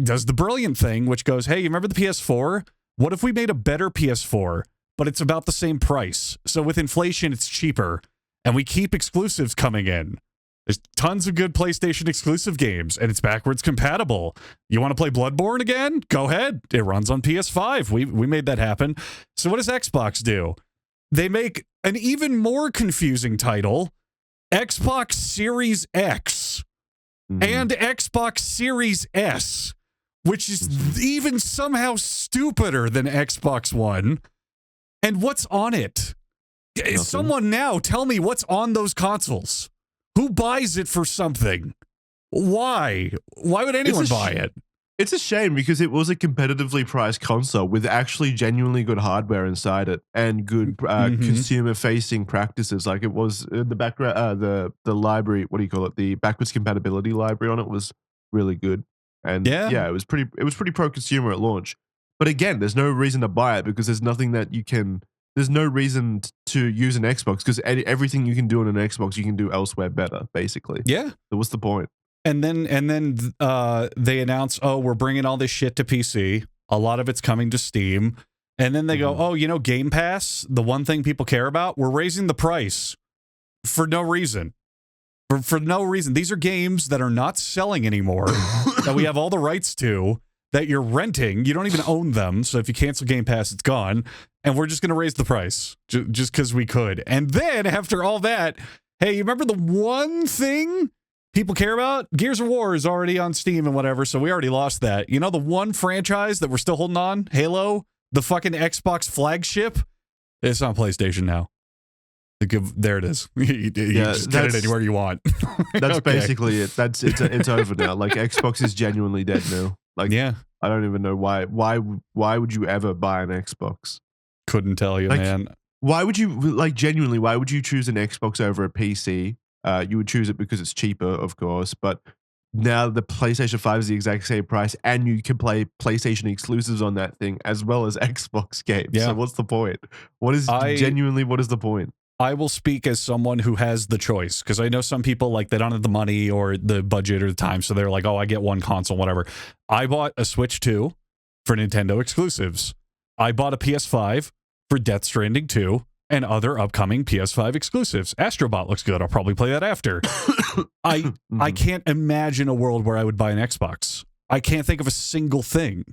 does the brilliant thing, which goes, hey, you remember the PS4? What if we made a better PS4, but it's about the same price? So with inflation, it's cheaper. And we keep exclusives coming in. There's tons of good PlayStation exclusive games, and it's backwards compatible. You want to play Bloodborne again? Go ahead. It runs on PS5. We made that happen. So what does Xbox do? they make an even more confusing title, Xbox Series X and Xbox Series S, which is even somehow stupider than Xbox One. And what's on it? Nothing. Someone now tell me what's on those consoles. Who buys it for something? Why? Why would anyone buy it? It's a shame because it was a competitively priced console with actually genuinely good hardware inside it and good consumer-facing practices. Like it was the background, the library. What do you call it? The backwards compatibility library on it was really good, and yeah, it was pretty pro-consumer at launch. But again, there's no reason to buy it because there's nothing that you can. There's no reason to use an Xbox because everything you can do on an Xbox you can do elsewhere better. Basically, yeah. So what's the point? And then they announce, oh, we're bringing all this shit to PC. A lot of it's coming to Steam. And then they go, oh, you know, Game Pass, the one thing people care about, we're raising the price for no reason. For no reason. These are games that are not selling anymore, that we have all the rights to, that you're renting. You don't even own them. So if you cancel Game Pass, it's gone. And we're just going to raise the price just because we could. And then after all that, hey, you remember the one thing people care about? Gears of War is already on Steam and whatever, so we already lost that. You know the one franchise that we're still holding on? Halo? The fucking Xbox flagship? It's on PlayStation now. There it is. You just get it anywhere you want. That's basically it. It's over now. Like Xbox is genuinely dead now. Like I don't even know why. Why would you ever buy an Xbox? Couldn't tell you, man. Why would you genuinely? Why would you choose an Xbox over a PC? You would choose it because it's cheaper, of course, but now the PlayStation 5 is the exact same price and you can play PlayStation exclusives on that thing as well as Xbox games. Yeah. So what's the point? What is the point? I will speak as someone who has the choice because I know some people like they don't have the money or the budget or the time. So they're like, oh, I get one console, whatever. I bought a Switch 2 for Nintendo exclusives. I bought a PS5 for Death Stranding 2. And other upcoming PS5 exclusives. Astrobot looks good. I'll probably play that after. I can't imagine a world where I would buy an Xbox. I can't think of a single thing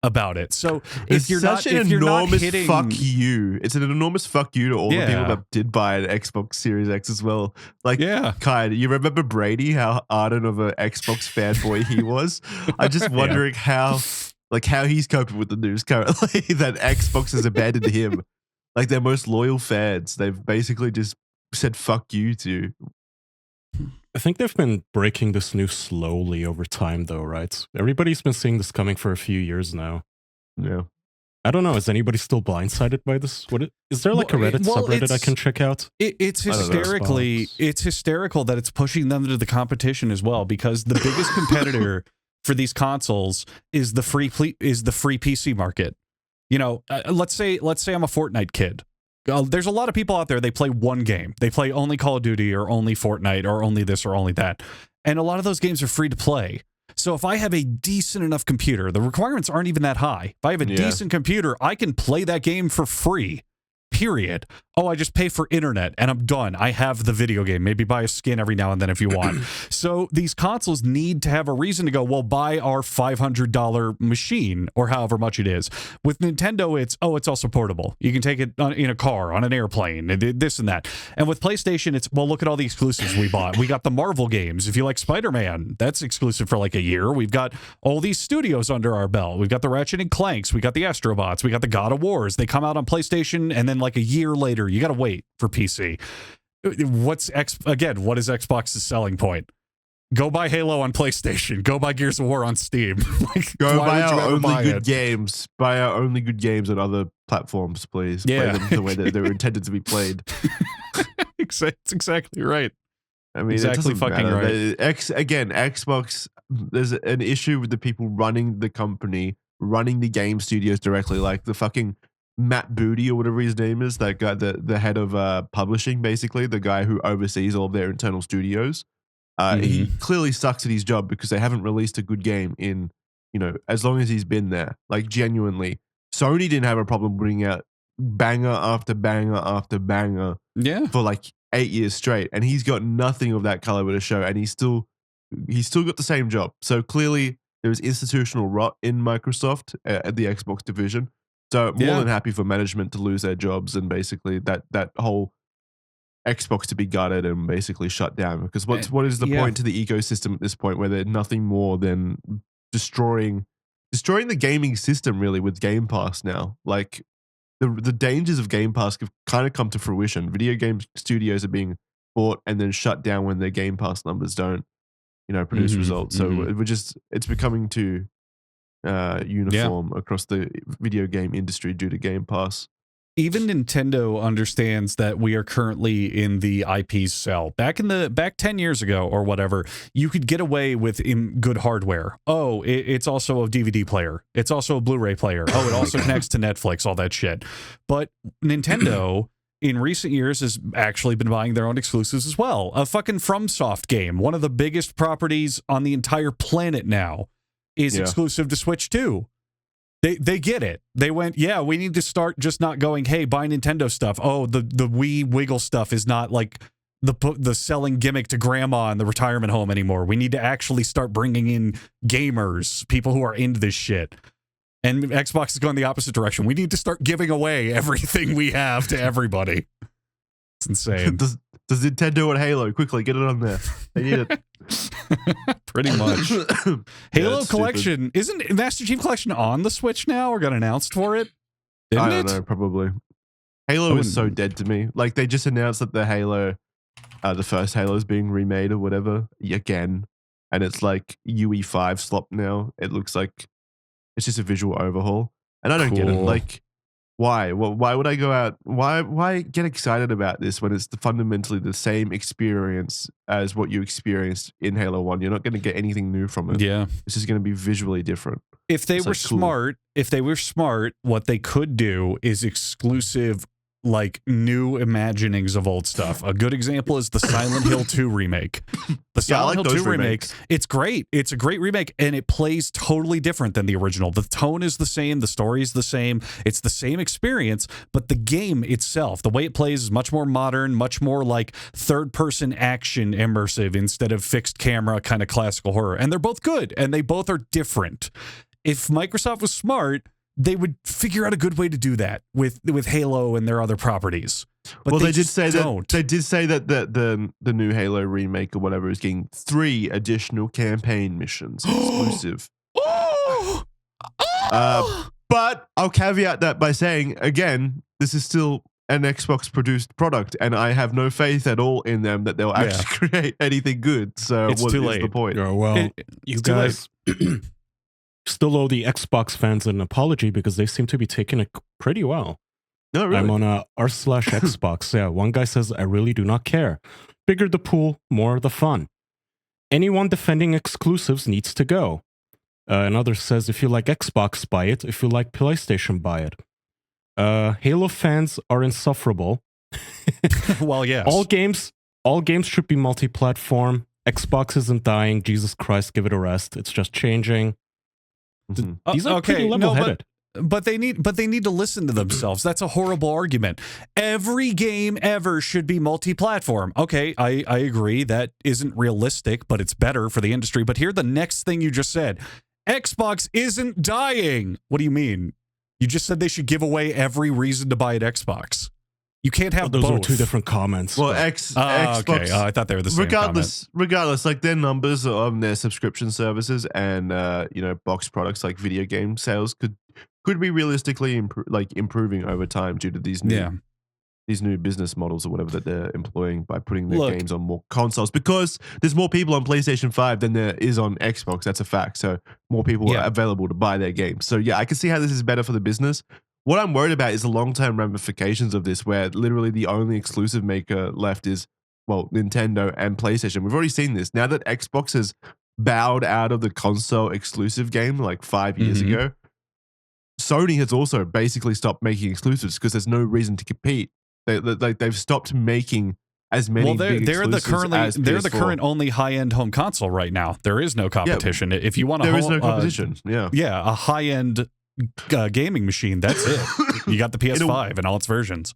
about it. So it's such an enormous fuck you. It's an enormous fuck you to all the people that did buy an Xbox Series X as well. Like, Kai, you remember Brady, how ardent of an Xbox fanboy he was? I'm just wondering how he's coping with the news currently that Xbox has abandoned him. Like their most loyal fans, they've basically just said "fuck you" to. I think they've been breaking this news slowly over time, though, right? Everybody's been seeing this coming for a few years now. Yeah, I don't know. Is anybody still blindsided by this? Is there like a Reddit subreddit I can check out? It's hysterical that it's pushing them to the competition as well because the biggest competitor for these consoles is the free PC market. You know, let's say I'm a Fortnite kid. There's a lot of people out there, they play one game. They play only Call of Duty or only Fortnite or only this or only that. And a lot of those games are free to play. So if I have a decent enough computer, the requirements aren't even that high. If I have a decent computer, I can play that game for free. Period. Oh, I just pay for internet and I'm done. I have the video game. Maybe buy a skin every now and then if you want. So these consoles need to have a reason to go, well, buy our $500 machine or however much it is. With Nintendo, it's also portable. You can take it in a car, on an airplane, this and that. And with PlayStation, it's, well, look at all the exclusives we bought. We got the Marvel games. If you like Spider-Man, that's exclusive for like a year. We've got all these studios under our belt. We've got the Ratchet and Clanks. We got the Astrobots. We got the God of Wars. They come out on PlayStation and then like a year later, you got to wait for PC. What is Xbox's selling point? Go buy Halo on PlayStation. Go buy Gears of War on Steam. Go buy our only good games. Buy our only good games on other platforms, please. Play them the way that they're intended to be played. It's exactly right. I mean, exactly fucking right. Xbox, there's an issue with the people running the company, running the game studios directly, like the fucking Matt Booty or whatever his name is, that guy, the head of publishing, basically, the guy who oversees all of their internal studios. He clearly sucks at his job because they haven't released a good game in, as long as he's been there. Like, genuinely. Sony didn't have a problem bringing out banger after banger after banger for like 8 years straight. And he's got nothing of that caliber to show. And he's still got the same job. So clearly there is institutional rot in Microsoft at the Xbox division. So more than happy for management to lose their jobs and basically that whole Xbox to be gutted and basically shut down. Because what is the point to the ecosystem at this point where they're nothing more than destroying the gaming system really with Game Pass now? Like the dangers of Game Pass have kind of come to fruition. Video game studios are being bought and then shut down when their Game Pass numbers don't, produce results. So it's becoming too uniform across the video game industry due to Game Pass. Even Nintendo understands that we are currently in the IPs sell. Back 10 years ago or whatever, you could get away with good hardware. Oh, it's also a DVD player. It's also a Blu-ray player. Oh, it also connects to Netflix, all that shit. But Nintendo in recent years has actually been buying their own exclusives as well. A fucking FromSoft game, one of the biggest properties on the entire planet now, is exclusive to Switch 2. They get it. They went, we need to start just not going, hey, buy Nintendo stuff. Oh, the Wii Wiggle stuff is not like the selling gimmick to grandma in the retirement home anymore. We need to actually start bringing in gamers, people who are into this shit. And Xbox is going the opposite direction. We need to start giving away everything we have to everybody. It's insane. Does Nintendo and Halo quickly get it on there? They need it. Pretty much. Halo Collection. Isn't Master Chief Collection on the Switch now or got announced for it? I don't know, probably. Halo is so dead to me. Like they just announced that the Halo, the first Halo is being remade or whatever again. And it's like UE5 slop now. It looks like it's just a visual overhaul. And I don't get it. Like, why? Why would I go out? Why get excited about this when it's fundamentally the same experience as what you experienced in Halo 1? You're not going to get anything new from it. Yeah. This is going to be visually different. If they were smart, what they could do is exclusive, like, new imaginings of old stuff. A good example is the Silent Hill 2 remake. The Silent Hill 2 remake, it's great. It's a great remake, and it plays totally different than the original. The tone is the same. The story is the same. It's the same experience, but the game itself, the way it plays is much more modern, much more like third-person action immersive instead of fixed camera kind of classical horror. And they're both good, and they both are different. If Microsoft was smart, they would figure out a good way to do that with Halo and their other properties. But they did say that the new Halo remake or whatever is getting 3 additional campaign missions exclusive. But I'll caveat that by saying, again, this is still an Xbox produced product, and I have no faith at all in them that they'll actually create anything good. So what is the point? Yeah, well, you guys still owe the Xbox fans an apology because they seem to be taking it pretty well. No, really? I'm on r/Xbox. Yeah, one guy says, I really do not care. Bigger the pool, more the fun. Anyone defending exclusives needs to go. Another says, if you like Xbox, buy it. If you like PlayStation, buy it. Halo fans are insufferable. Well, yes. All games should be multi-platform. Xbox isn't dying. Jesus Christ, give it a rest. It's just changing. These are pretty level-headed. But they need to listen to themselves. That's a horrible argument. Every game ever should be multi-platform. Okay, I agree. That isn't realistic, but it's better for the industry. But here, the next thing you just said, Xbox isn't dying. What do you mean? You just said they should give away every reason to buy an Xbox. You can't have those both. Those are 2 different comments. Well, Xbox. Okay. I thought they were the same. Regardless, like their numbers on their subscription services and box products like video game sales could be realistically improving over time due to these new business models or whatever that they're employing by putting their games on more consoles, because there's more people on PlayStation 5 than there is on Xbox. That's a fact. So more people are available to buy their games. So yeah, I can see how this is better for the business. What I'm worried about is the long-term ramifications of this, where literally the only exclusive maker left is, well, Nintendo and PlayStation. We've already seen this. Now that Xbox has bowed out of the console exclusive game like 5 years ago, Sony has also basically stopped making exclusives because there's no reason to compete. They've stopped making as many big exclusives as they're the current only high-end home console right now. There is no competition. Yeah, if you want there is no competition. A high-end gaming machine, that's it. You got the PS5 and all its versions.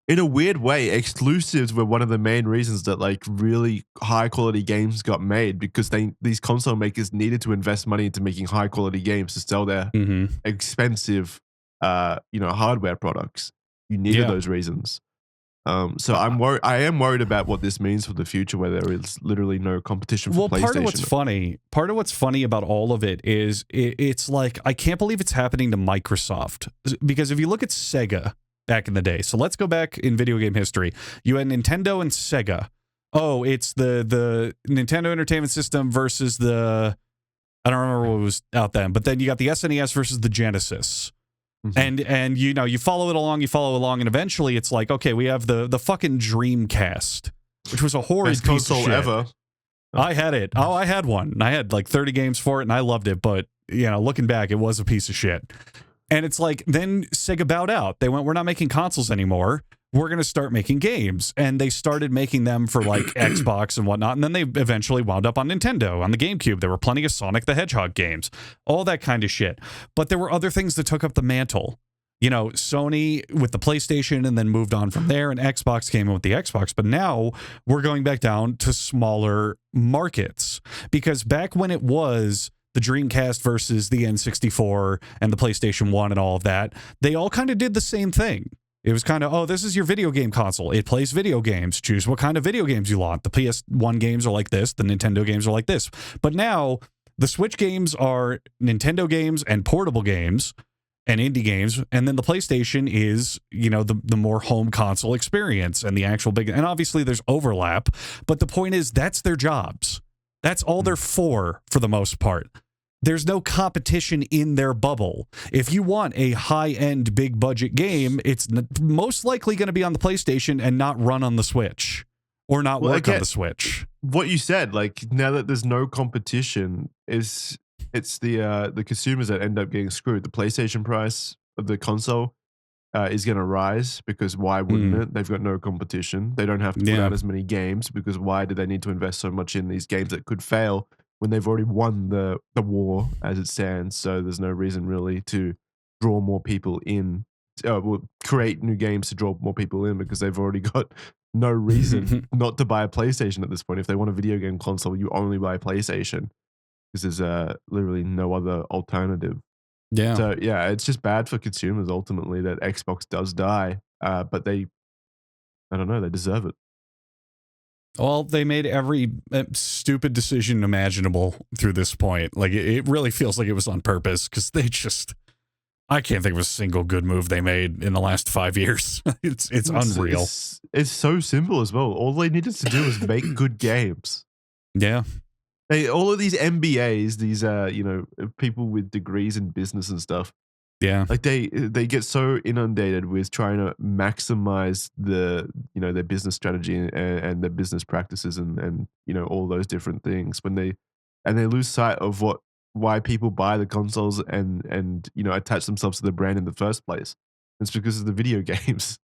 In a weird way, exclusives were one of the main reasons that like really high quality games got made, because these console makers needed to invest money into making high quality games to sell their expensive hardware products. You needed Yeah. those reasons. So I am worried about what this means for the future, where there is literally no competition for PlayStation. Part of what's funny about all of it is it's like, I can't believe it's happening to Microsoft, because if you look at Sega back in the day, so let's go back in video game history. You had Nintendo and Sega. Oh, it's the Nintendo Entertainment System versus I don't remember what was out then, but then you got the SNES versus the Genesis. And you follow it along, and eventually it's like, okay, we have the fucking Dreamcast, which was a horrid Best piece of console shit. ever. I had it. Oh, I had one. I had like 30 games for it, and I loved it. But looking back, it was a piece of shit. And it's like, then Sega bowed out. They went, we're not making consoles anymore. We're going to start making games. And they started making them for like Xbox and whatnot. And then they eventually wound up on Nintendo, on the GameCube. There were plenty of Sonic the Hedgehog games, all that kind of shit. But there were other things that took up the mantle. Sony with the PlayStation, and then moved on from there, and Xbox came in with the Xbox. But now we're going back down to smaller markets, because back when it was the Dreamcast versus the N64 and the PlayStation 1 and all of that, they all kind of did the same thing. It was kind of, oh, this is your video game console. It plays video games. Choose what kind of video games you want. The PS1 games are like this. The Nintendo games are like this. But now the Switch games are Nintendo games and portable games and indie games. And then the PlayStation is, the more home console experience and the actual big. And obviously there's overlap. But the point is, that's their jobs. That's all they're for the most part. There's no competition in their bubble. If you want a high-end, big-budget game, it's most likely going to be on the PlayStation and not run on the Switch, or not work on the Switch. What you said, like, now that there's no competition, it's the consumers that end up getting screwed. The PlayStation price of the console is going to rise, because why wouldn't it? They've got no competition. They don't have to put out as many games, because why do they need to invest so much in these games that could fail when they've already won the war as it stands? So there's no reason really to draw more people in, create new games to draw more people in, because they've already got no reason not to buy a PlayStation at this point. If they want a video game console, you only buy PlayStation, because there's literally no other alternative. Yeah. So yeah, it's just bad for consumers ultimately that Xbox does die, but they deserve it. Well, they made every stupid decision imaginable through this point. Like, it really feels like it was on purpose, because I can't think of a single good move they made in the last 5 years. It's unreal. It's so simple as well. All they needed to do was make good games. Yeah. All of these MBAs, these people with degrees in business and stuff. Yeah. Like they get so inundated with trying to maximize their business strategy and their business practices and all those different things, when they lose sight of why people buy the consoles and attach themselves to the brand in the first place. It's because of the video games.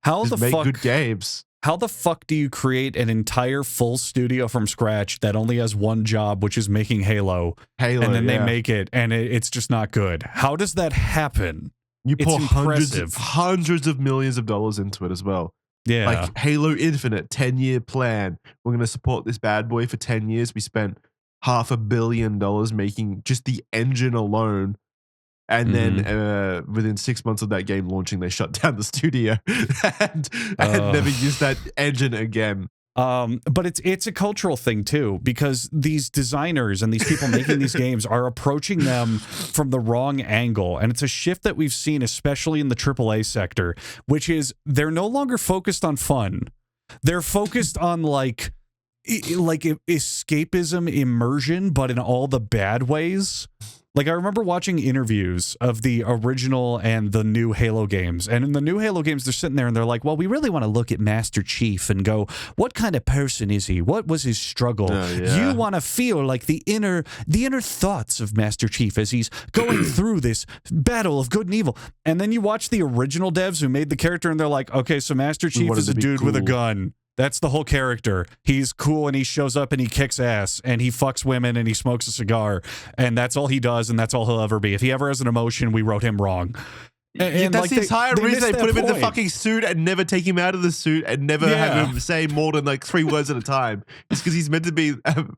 Make good games. How the fuck do you create an entire full studio from scratch that only has one job, which is making Halo, and then they make it, and it's just not good? How does that happen? You pour hundreds of millions of dollars into it as well. Yeah. Like Halo Infinite, 10-year plan. We're going to support this bad boy for 10 years. We spent $500 million making just the engine alone. And then within 6 months of that game launching, they shut down the studio and never used that engine again. But it's a cultural thing too, because these designers and these people making these games are approaching them from the wrong angle. And it's a shift that we've seen, especially in the AAA sector, which is they're no longer focused on fun. They're focused on like escapism, immersion, but in all the bad ways. Like, I remember watching interviews of the original and the new Halo games. And in the new Halo games, they're sitting there and they're like, well, we really want to look at Master Chief and go, what kind of person is he? What was his struggle? You want to feel like the inner thoughts of Master Chief as he's going through this battle of good and evil. And then you watch the original devs who made the character and they're like, okay, so Master Chief is a dude with a gun. That's the whole character. He's cool and he shows up and he kicks ass and he fucks women and he smokes a cigar, and that's all he does and that's all he'll ever be. If he ever has an emotion, we wrote him wrong. And that's like, the entire they reason missed they put that him in the point. fucking suit and never take him out of the suit and never have him say more than like 3 words at a time. It's because he's meant to be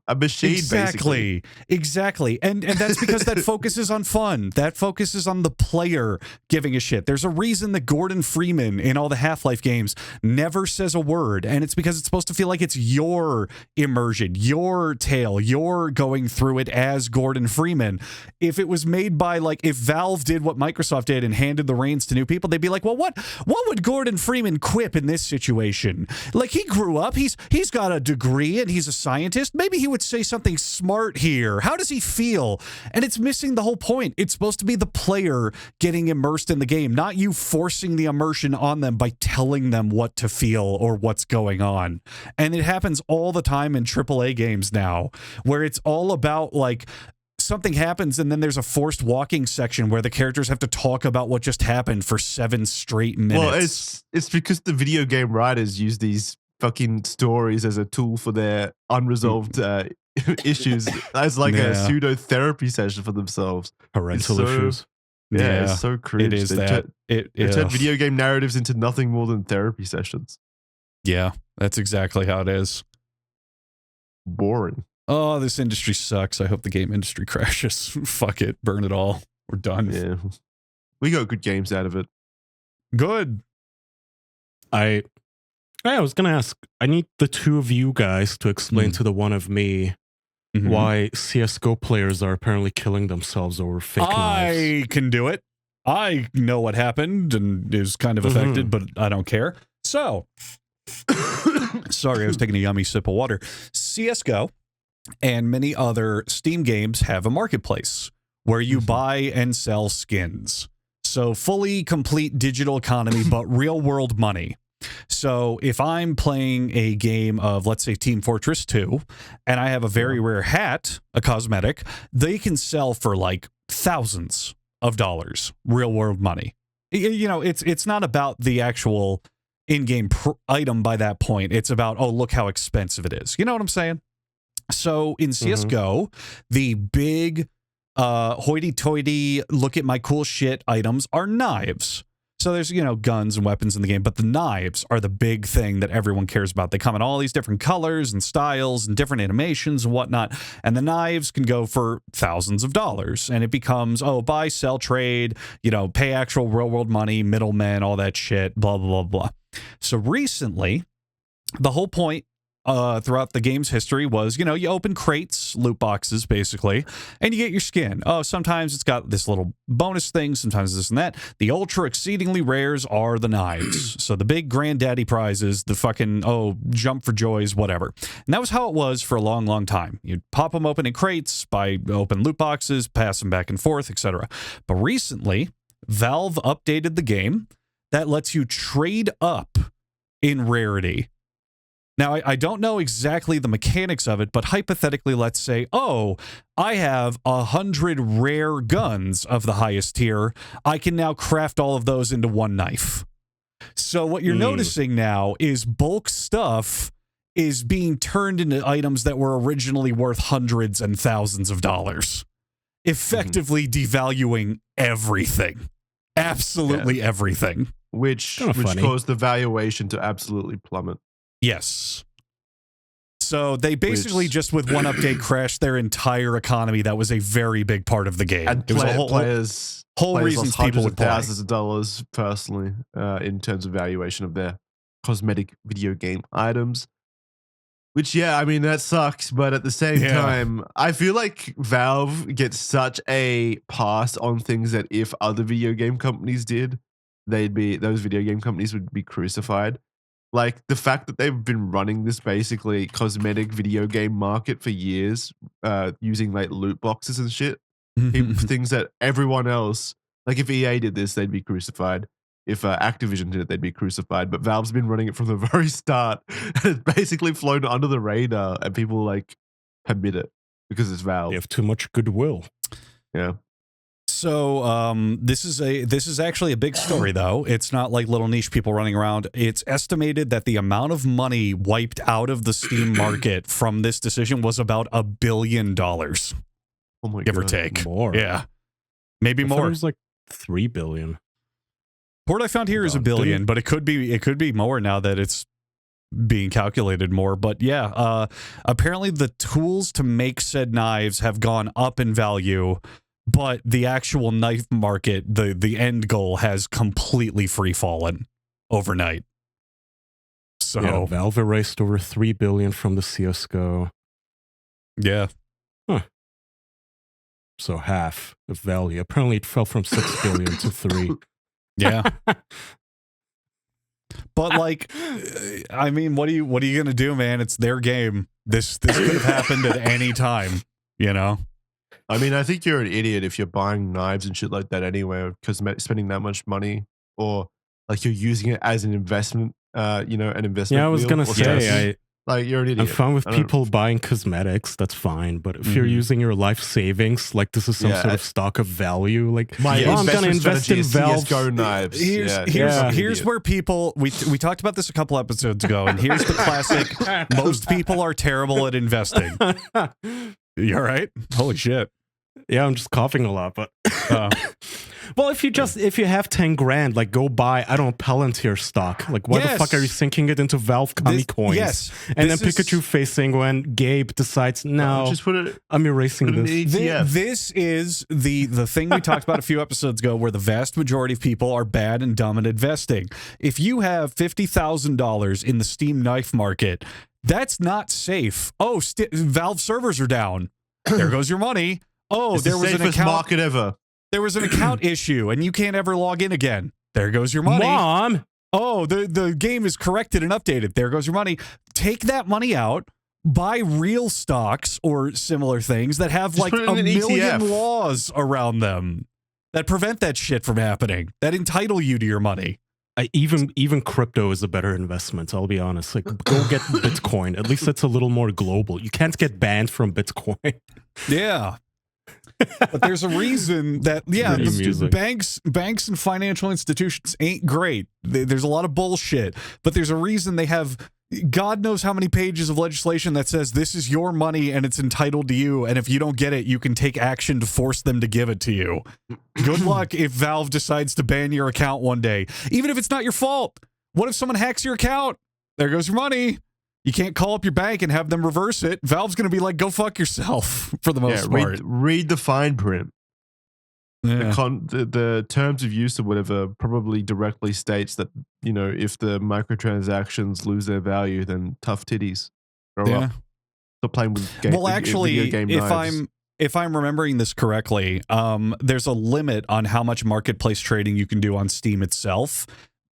a machine, basically. Exactly. And that's because that focuses on fun. That focuses on the player giving a shit. There's a reason that Gordon Freeman in all the Half-Life games never says a word, and it's because it's supposed to feel like it's your immersion, your tale, you're going through it as Gordon Freeman. If it was made by, like, if Valve did what Microsoft did and handed the reins to new people, they'd be like, well, what would Gordon Freeman quip in this situation? Like, he grew up, he's got a degree and he's a scientist. Maybe he would say something smart here. How does he feel? And it's missing the whole point. It's supposed to be the player getting immersed in the game, not you forcing the immersion on them by telling them what to feel or what's going on. And it happens all the time in AAA games now, where it's all about, like, something happens and then there's a forced walking section where the characters have to talk about what just happened for 7 straight minutes. Well, it's because the video game writers use these fucking stories as a tool for their unresolved issues, as like a pseudo therapy session for themselves. Parental issues. Yeah, it's so cringe. It is they that. They turn video game narratives into nothing more than therapy sessions. Yeah, that's exactly how it is. Boring. Oh, this industry sucks. I hope the game industry crashes. Fuck it. Burn it all. We're done. Yeah. We got good games out of it. Good. I was going to ask, I need the two of you guys to explain to the one of me why CSGO players are apparently killing themselves over fake knives. I can do it. I know what happened and is kind of affected, but I don't care. So, sorry, I was taking a yummy sip of water. CSGO and many other Steam games have a marketplace where you buy and sell skins. So fully complete digital economy, but real world money. So if I'm playing a game of, let's say, Team Fortress 2, and I have a very rare hat, a cosmetic, they can sell for like thousands of dollars, real world money. You know, it's not about the actual in-game item by that point. It's about, oh, look how expensive it is. You know what I'm saying? So in CSGO, the big hoity-toity, look at my cool shit items are knives. So there's, you know, guns and weapons in the game, but the knives are the big thing that everyone cares about. They come in all these different colors and styles and different animations and whatnot. And the knives can go for thousands of dollars. And it becomes, oh, buy, sell, trade, you know, pay actual real world money, middlemen, all that shit, blah, blah, blah, blah. So recently, the whole point throughout the game's history was, you know, you open crates, loot boxes, basically, and you get your skin. Oh, sometimes it's got this little bonus thing, sometimes this and that. The ultra exceedingly rares are the knives. So the big granddaddy prizes, the fucking, oh, jump for joys, whatever. And that was how it was for a long, long time. You'd pop them open in crates, buy open loot boxes, pass them back and forth, etc. But recently, Valve updated the game that lets you trade up in rarity. Now, I don't know exactly the mechanics of it, but hypothetically, let's say, oh, I have 100 rare guns of the highest tier. I can now craft all of those into one knife. So what you're noticing now is bulk stuff is being turned into items that were originally worth hundreds and thousands of dollars, effectively devaluing everything. Absolutely everything. Which caused the valuation to absolutely plummet. Yes. So they basically just with one update crashed their entire economy. That was a very big part of the game. And it was a whole reasons people would play. Thousands of dollars personally in terms of valuation of their cosmetic video game items. Which, yeah, I mean, that sucks. But at the same time, I feel like Valve gets such a pass on things that if other video game companies did, those video game companies would be crucified. Like the fact that they've been running this basically cosmetic video game market for years, using like loot boxes and shit, things that everyone else, like if EA did this, they'd be crucified. If Activision did it, they'd be crucified. But Valve's been running it from the very start. It's basically flown under the radar, and people like permit it because it's Valve. They have too much goodwill. Yeah. So this is actually a big story, though. It's not like little niche people running around. It's estimated that the amount of money wiped out of the Steam market from this decision was about $1 billion. Oh my give God. or take. More. Yeah. Maybe more. It was like $3 billion. Port I found here is $1 billion, but it could be more now that it's being calculated more. But yeah, apparently the tools to make said knives have gone up in value, but the actual knife market, the end goal, has completely free fallen overnight. So yeah, Valve erased over $3 billion from the CSGO. Yeah. Huh. So half of value. Apparently it fell from 6 billion to 3. Yeah. But like, I mean, what are you gonna do, man? It's their game. This could have happened at any time, you know? I mean, I think you're an idiot if you're buying knives and shit like that anyway, because spending that much money, or like you're using it as an investment, an investment. Yeah, I was gonna say, like you're an idiot. I'm fine with people buying cosmetics. That's fine, but if you're using your life savings, like this is some sort of stock of value, like I'm gonna invest in Valve CSGO knives. Here's where people we talked about this a couple episodes ago, and here's the classic: most people are terrible at investing. You all right? Holy shit! Yeah, I'm just coughing a lot, but well, if you have 10 grand, like go buy, I don't know, Palantir stock. Like why the fuck are you sinking it into Valve Kami coins? Yes, and then Pikachu facing when Gabe decides, no, just put it. I'm erasing this. This is the thing we talked about a few episodes ago, where the vast majority of people are bad and dumb at investing. If you have $50,000 in the Steam knife market, that's not safe. Oh, Valve servers are down. There goes your money. Oh, there was an account market ever. There was an account issue, and you can't ever log in again. There goes your money. Mom! Oh, the game is corrected and updated. There goes your money. Take that money out, buy real stocks or similar things that have like a million laws around them that prevent that shit from happening, that entitle you to your money. Even crypto is a better investment, I'll be honest. Like, go get Bitcoin. At least it's a little more global. You can't get banned from Bitcoin. Yeah. But there's a reason that, banks and financial institutions ain't great. There's a lot of bullshit, but there's a reason they have God knows how many pages of legislation that says this is your money and it's entitled to you, and if you don't get it, you can take action to force them to give it to you. Good luck if Valve decides to ban your account one day, even if it's not your fault. What if someone hacks your account? There goes your money. You can't call up your bank and have them reverse it. Valve's going to be like, go fuck yourself, for the most part. Read the fine print. Yeah. The terms of use or whatever probably directly states that, if the microtransactions lose their value, then tough titties. Grow up. Stop playing with video game knives. If I'm remembering this correctly, there's a limit on how much marketplace trading you can do on Steam itself.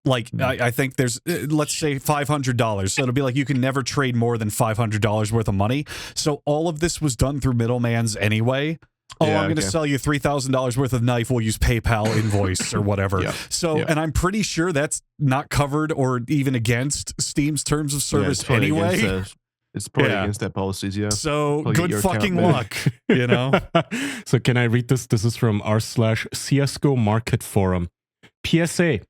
Like, I think there's, let's say, $500. So it'll be like you can never trade more than $500 worth of money. So all of this was done through middlemans anyway. Oh, I'm going to sell you $3,000 worth of knife. We'll use PayPal invoice or whatever. And I'm pretty sure that's not covered or even against Steam's terms of service anyway. It's probably against their policies, So probably good fucking luck, you know? So can I read this? This is from r/CSGO Market Forum. PSA.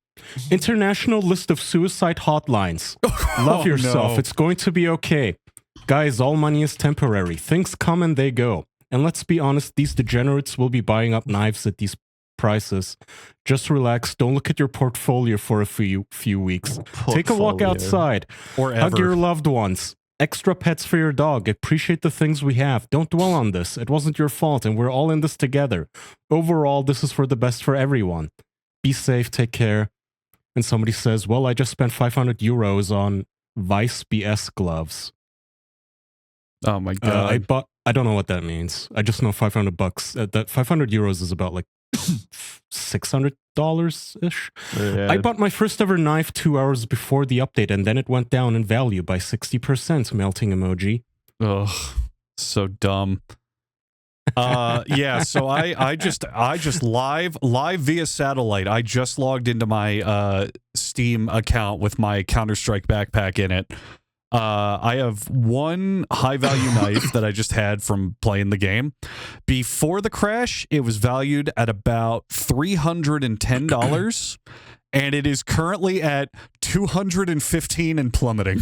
International list of suicide hotlines. Love yourself. It's going to be okay. Guys, all money is temporary. Things come and they go. And let's be honest, these degenerates will be buying up knives at these prices. Just relax. Don't look at your portfolio for a few weeks. Take a walk outside. Or hug your loved ones. Extra pets for your dog. Appreciate the things we have. Don't dwell on this. It wasn't your fault, and we're all in this together. Overall, this is for the best for everyone. Be safe. Take care. And somebody says, well, I just spent 500 euros on Vice BS gloves. Oh my God. I don't know what that means. I just know 500 bucks. That 500 euros is about like $600-ish. I bought my first ever knife 2 hours before the update, and then it went down in value by 60%. Melting emoji. Ugh, so dumb. So I just live via satellite. I just logged into my Steam account with my Counter-Strike backpack in it. I have one high-value knife that I just had from playing the game. Before the crash, it was valued at about $310, and it is currently at $215 and plummeting.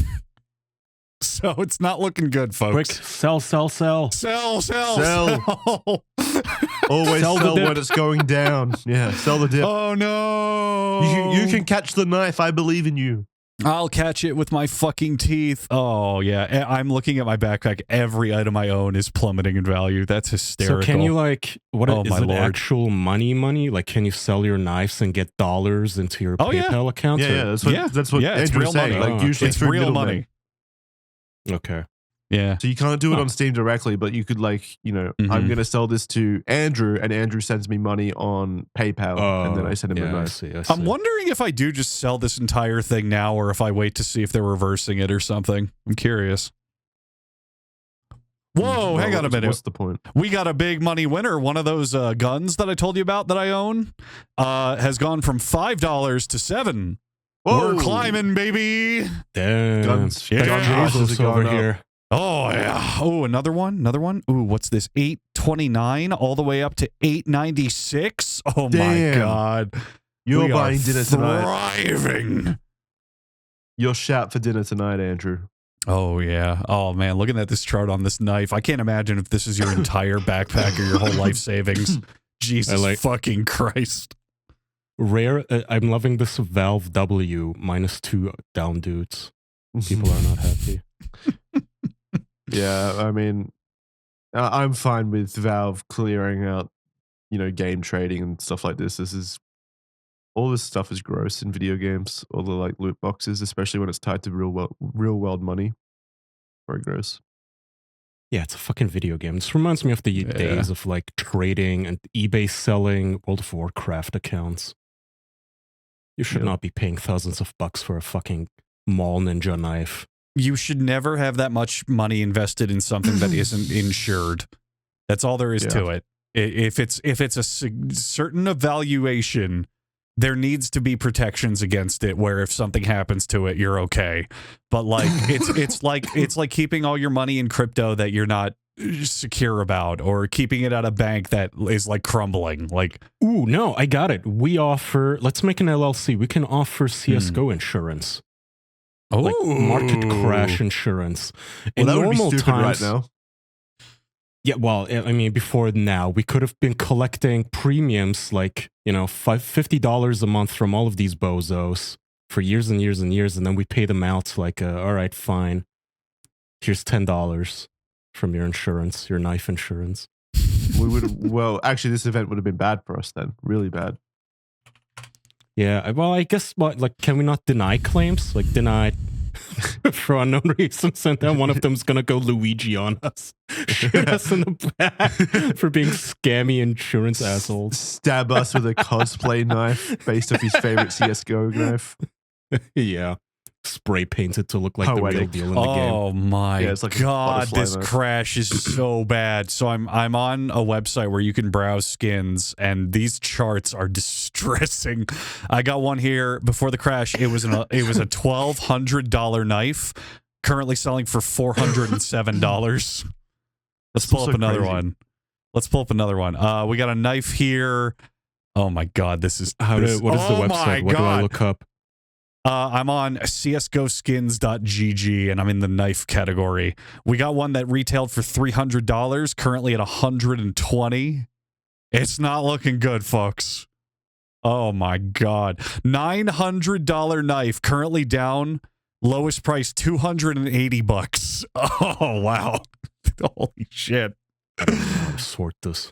So it's not looking good, folks. Quick, sell. Sell. Always Sell the sell dip. when it's going down. Yeah, sell the dip. Oh no! You can catch the knife. I believe in you. I'll catch it with my fucking teeth. Oh yeah, I'm looking at my backpack. Every item I own is plummeting in value. That's hysterical. So can you what Oh, is my it Lord. actual money? Like, can you sell your knives and get dollars into your Oh, yeah. PayPal account? Yeah, or- that's what it's Andrew real was saying. money. Like usually It's through real middlemen. money. Okay. Yeah. So you can't do it Huh. on Steam directly, but you could I'm Mhm. going to sell this to Andrew, and Andrew sends me money on PayPal, and then I send him a I knife. see. I'm wondering if I do just sell this entire thing now, or if I wait to see if they're reversing it or something. I'm curious. Whoa, hang on a minute. What's the point? We got a big money winner. One of those guns that I told you about that I own has gone from $5 to $7. Whoa. We're climbing, baby. Damn. Guns. Yeah. Gun prices Jesus have over gone up. here. Oh yeah. Oh, another one. Ooh, what's this? $8.29 all the way up to $8.96. Oh my Damn. God. You're We are buying dinner tonight. Thriving. You'll shout for dinner tonight, Andrew. Oh yeah. Oh man, looking at this chart on this knife, I can't imagine if this is your entire backpack or your whole life savings. Jesus fucking Christ. Rare. I'm loving this Valve W -2 down dudes. People are not happy. Yeah, I mean, I'm fine with Valve clearing out, game trading and stuff like this. All this stuff is gross in video games. All the loot boxes, especially when it's tied to real world money. Very gross. Yeah, it's a fucking video game. This reminds me of the days of trading and eBay selling World of Warcraft accounts. You should not be paying thousands of bucks for a fucking mall ninja knife. You should never have that much money invested in something that isn't insured. That's all there is to it. If it's a certain evaluation, there needs to be protections against it where if something happens to it, you're okay. But it's like keeping all your money in crypto that you're not secure about, or keeping it at a bank that is crumbling. Ooh, no, I got it. Let's make an LLC. We can offer CSGO insurance. Oh, Market Crash insurance. In Well, that would be normal stupid times, right now. yeah, well, I mean, before now, we could have been collecting premiums $50 a month from all of these bozos for years and years and years, and then we pay them out all right, fine. Here's $10 from your insurance, your knife insurance. Well, actually, this event would have been bad for us then. Really bad. Yeah, well, I guess, can we not deny claims? Deny for unknown reasons, and then one of them's gonna go Luigi on us. Shoot us in the back for being scammy insurance assholes. Stab us with a cosplay knife based off his favorite CSGO knife. Yeah. Spray painted to look like the real Poetic. deal in the game. Oh my Yeah, it's like a God, butterfly this knife. crash is so bad. So I'm on a website where you can browse skins, and these charts are distressing. I got one here before the crash. It was a $1,200 knife, currently selling for $407. Let's pull so up another crazy. one. Let's pull up another one. We got a knife here. Oh my God, this is What is the oh my website? What do I God. look up? I'm on csgoskins.gg, and I'm in the knife category. We got one that retailed for $300, currently at $120. It's not looking good, folks. Oh my God. $900 knife, currently down, lowest price $280. Oh wow. Holy shit. I'll sort this.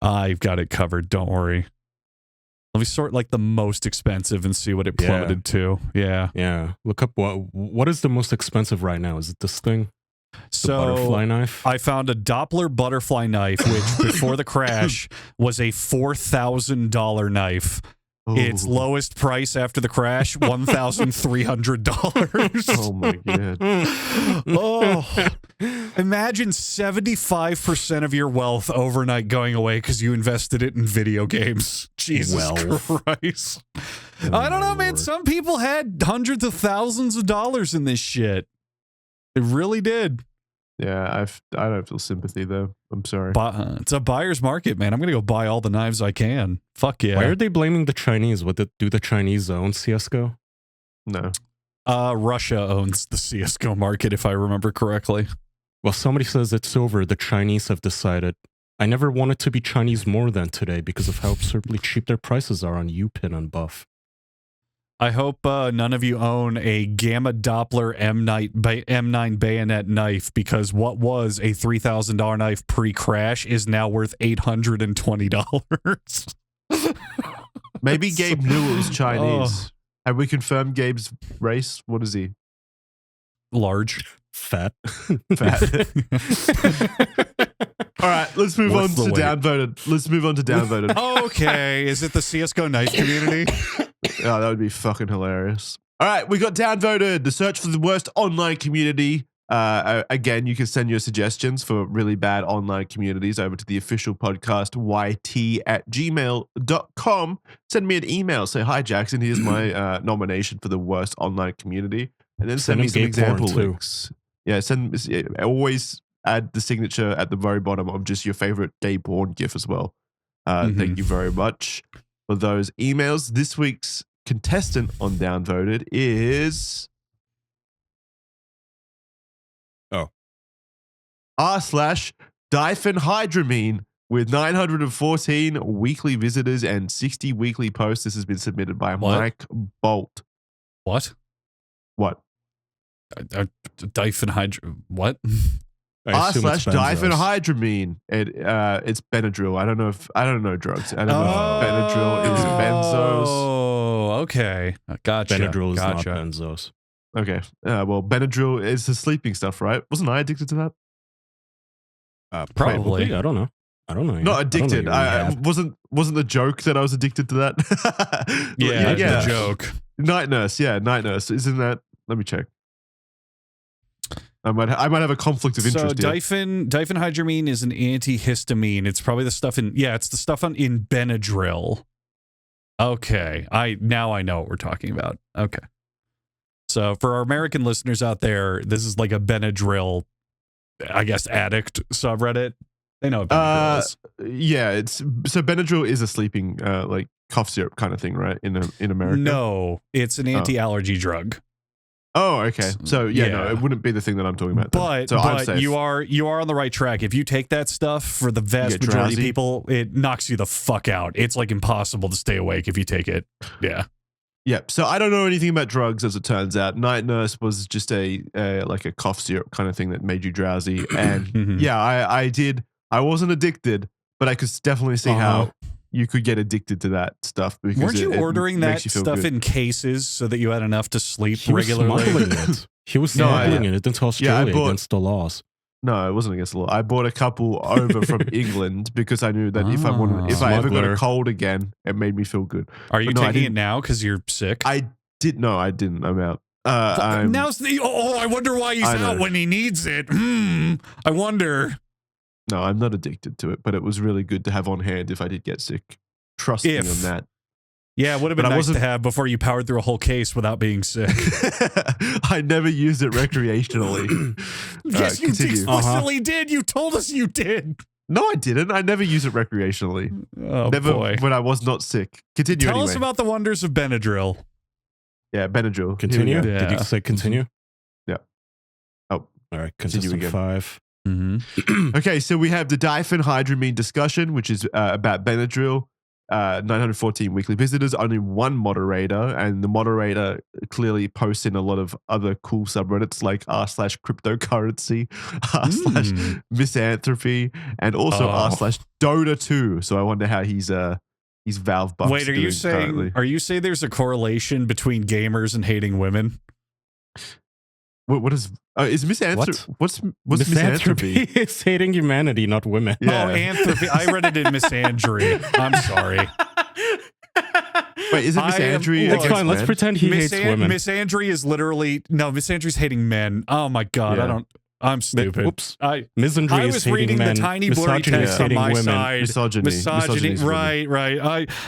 I've got it covered, don't worry. Let me sort the most expensive and see what it plummeted to. Yeah. Yeah. Look up what is the most expensive right now? Is it this thing? The butterfly knife? I found a Doppler butterfly knife, which before the crash was a $4,000 knife. Its Ooh. lowest price after the crash, $1,300. Oh my God. Oh, imagine 75% of your wealth overnight going away because you invested it in video games. Jesus Christ. I don't know, man. Some people had hundreds of thousands of dollars in this shit. They really did. Yeah, I don't feel sympathy though. I'm sorry. It's a buyer's market, man. I'm going to go buy all the knives I can. Fuck yeah. Why are they blaming the Chinese? Do the Chinese own CSGO? No. Russia owns the CSGO market, if I remember correctly. Well, somebody says it's over. The Chinese have decided I never wanted to be Chinese more than today because of how absurdly cheap their prices are on Upin and Buff. I hope none of you own a Gamma Doppler M9 bayonet knife, because what was a $3,000 knife pre-crash is now worth $820. Maybe Gabe knew it was Chinese. Have we confirmed Gabe's race? What is he? Large. Fat. Fat. All right, let's move on to Downvoted. Let's move on to Downvoted. Okay, is it the CSGO knife community? Oh, that would be fucking hilarious. All right, we got Downvoted, the search for the worst online community. Again, you can send your suggestions for really bad online communities over to the official podcast yt@gmail.com. Send me an email. Say, hi, Jackson, here's my nomination for the worst online community. And then send me some example links. Yeah, always add the signature at the very bottom of just your favorite gay porn gif as well. Thank you very much for those emails. This week's contestant on Downvoted is r/diphenhydramine with 914 weekly visitors and 60 weekly posts. This has been submitted by Mike Bolt. What? r/diphenhydramine. What? It's Benadryl. I don't know drugs. I don't know if Benadryl is benzos. Oh, okay. Gotcha. Benadryl is not benzos. Okay. Well, Benadryl is the sleeping stuff, right? Wasn't I addicted to that? Probably. I don't know. Not addicted. Wasn't the joke that I was addicted to that? Yeah, the joke. Night nurse. Yeah, night nurse. Isn't that? Let me check. I might have a conflict of interest. So diphenhydramine is an antihistamine. It's probably the stuff in it's the stuff in Benadryl. Okay, now I know what we're talking about. Okay, so for our American listeners out there, this is like a Benadryl, I guess, addict subreddit. They know what Benadryl is. Yeah, so Benadryl is a sleeping like cough syrup kind of thing, right? In America. No, it's an anti-allergy drug. Oh, okay. So no, it wouldn't be the thing that I'm talking about. But you are on the right track. If you take that stuff, for the vast majority of people, it knocks you the fuck out. It's like impossible to stay awake if you take it. Yeah. Yeah. So I don't know anything about drugs, as it turns out. Night Nurse was just a like a cough syrup kind of thing that made you drowsy. And I wasn't addicted, but I could definitely see how you could get addicted to that stuff. Because weren't you ordering that stuff in cases so that you had enough to sleep regularly? He was smuggling it into Australia against the laws. No, it wasn't against the law. I bought a couple over from England because I knew that if I ever got a cold again, it made me feel good. Are you taking it now because you're sick? I didn't. I'm out. Now's I wonder why he's out when he needs it. I wonder. No, I'm not addicted to it, but it was really good to have on hand if I did get sick. Trust me on that. Yeah, it would have been nice to have before you powered through a whole case without being sick. I never used it recreationally. Yes, you explicitly did. You told us you did. No, I didn't. I never use it recreationally. Oh, never boy. When I was not sick. Continue Tell us about the wonders of Benadryl. Yeah, Benadryl. Continue? Yeah. Did you say continue? Yeah. Oh. All right, contestant 5. Okay, so we have the diphenhydramine discussion, which is about Benadryl. 914 weekly visitors, only one moderator, and the moderator clearly posts in a lot of other cool subreddits like r/cryptocurrency, r/misanthropy, and also r/Dota2. So I wonder how he's Valve bucks. Wait, are you saying there's a correlation between gamers and hating women? What is misanthropy? What's misanthropy? It's hating humanity, not women. Yeah. Oh, anthropy. I read it in misandry. I'm sorry. Wait, is it misandry? It's fine. Let's pretend he hates women. Misandry is literally misandry's hating men. Oh my god, I'm stupid. Oops. Misandry is hating men. I was reading the tiny blurry text on my side. Misogyny. Right.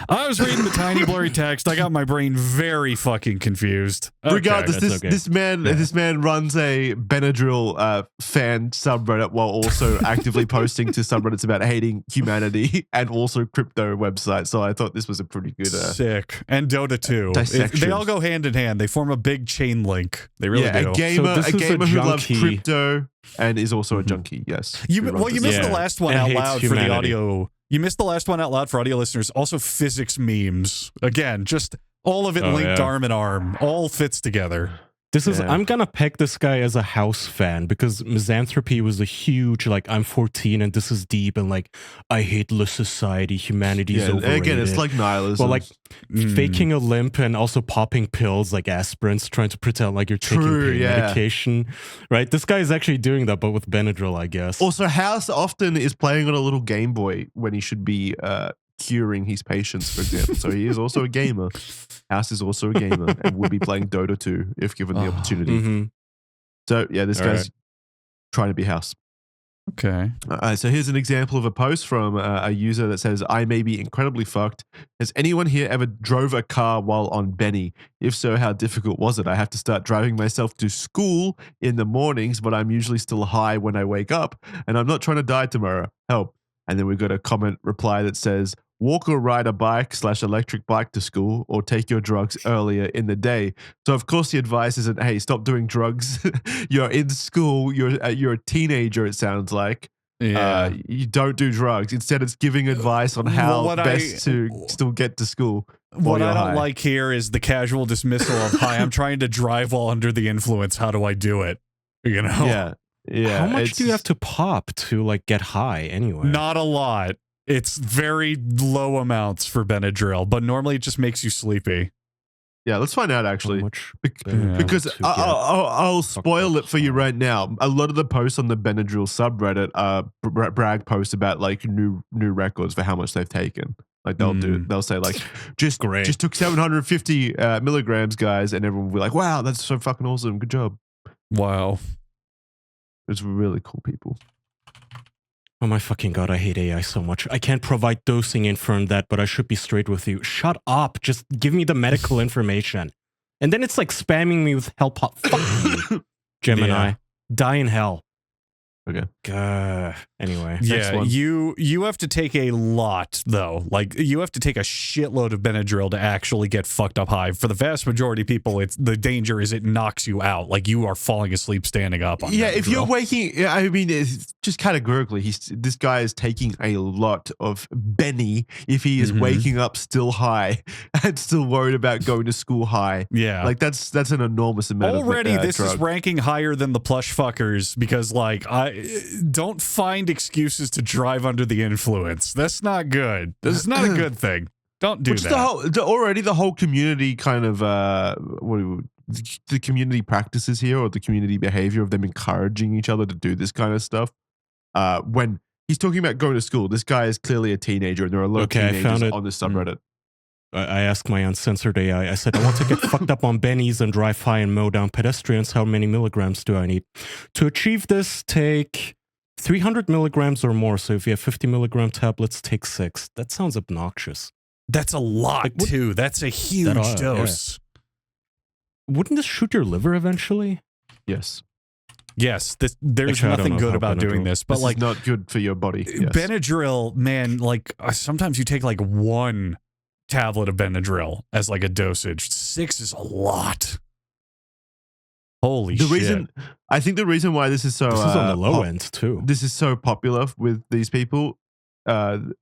I was reading the tiny blurry text. I got my brain very fucking confused. Okay. Regardless, this man runs a Benadryl fan subreddit while also actively posting to subreddits about hating humanity and also crypto websites. So I thought this was a pretty good sick. And Dota 2. They all go hand in hand. They form a big chain link. They really do. A gamer who loves crypto also, and is also a junkie. Yes. You missed the last one out loud for the audio. You missed the last one out loud for audio listeners. Also, physics memes. Again, just all of it linked arm in arm. All fits together. This is, I'm gonna peg this guy as a House fan because Misanthropy was a huge, like, I'm 14 and this is deep and, like, I hate the society, humanity's overrated. Again, it's like nihilism. Well, like, faking a limp and also popping pills like aspirins, trying to pretend like you're taking pain medication, right? This guy is actually doing that, but with Benadryl, I guess. Also, House often is playing on a little Game Boy when he should be curing his patients, for example. So he is also a gamer. House is also a gamer and will be playing Dota 2 if given the opportunity. So yeah, this guy's trying to be House. Okay. So here's an example of a post from a user that says, I may be incredibly fucked. Has anyone here ever drove a car while on Benny? If so, how difficult was it? I have to start driving myself to school in the mornings, but I'm usually still high when I wake up, and I'm not trying to die tomorrow. Help. And then we've got a comment reply that says, walk or ride a bike/electric bike to school, or take your drugs earlier in the day. So of course the advice isn't, hey, stop doing drugs. You're in school. You're a teenager. It sounds like. Yeah. You don't do drugs. Instead, it's giving advice on how best to still get to school. What I don't like here is the casual dismissal of, hi, I'm trying to drive while under the influence. How do I do it? You know? Yeah. Yeah. How much do you have to pop to, like, get high anyway? Not a lot. It's very low amounts for Benadryl, but normally it just makes you sleepy. Yeah, let's find out actually. Because I'll spoil it for you right now. A lot of the posts on the Benadryl subreddit are brag posts about like new records for how much they've taken. Like they'll say like just took 750 milligrams, guys, and everyone will be like, wow, that's so fucking awesome. Good job. Wow. It's really cool people. Oh my fucking god, I hate AI so much. I can't provide dosing info on that, but I should be straight with you. Shut up. Just give me the medical information. And then it's like spamming me with help. Fuck you, Gemini. Yeah. Die in hell. Okay. Anyway. Yeah, you have to take a lot, though. Like, you have to take a shitload of Benadryl to actually get fucked up high. For the vast majority of people, the danger is it knocks you out. Like, you are falling asleep standing up on Benadryl. If you're waking... I mean, it's just categorically, this guy is taking a lot of Benny if he is waking up still high and still worried about going to school high. Yeah. Like, that's an enormous amount Already, of this drug. is ranking higher than the plush fuckers because, like, don't find excuses to drive under the influence. That's not good. This is not a good thing. Don't do that. Already the whole community kind of the community practices here, or the community behavior of them encouraging each other to do this kind of stuff. When he's talking about going to school, this guy is clearly a teenager, and there are a lot of teenagers on this subreddit. I asked my uncensored AI, I said, I want to get fucked up on bennies and drive high and mow down pedestrians. How many milligrams do I need? To achieve this, take 300 milligrams or more. So if you have 50 milligram tablets, take 6. That sounds obnoxious. That's a lot, too. That's a huge dose. Yeah. Wouldn't this shoot your liver eventually? Yes. Yes, there's nothing good about doing this, but like, not good for your body. Yes. Benadryl, man, like sometimes you take like 1 tablet of Benadryl as like a dosage. 6 is a lot. Holy shit. I think the reason why this is so... This is on the low end, too. This is so popular with these people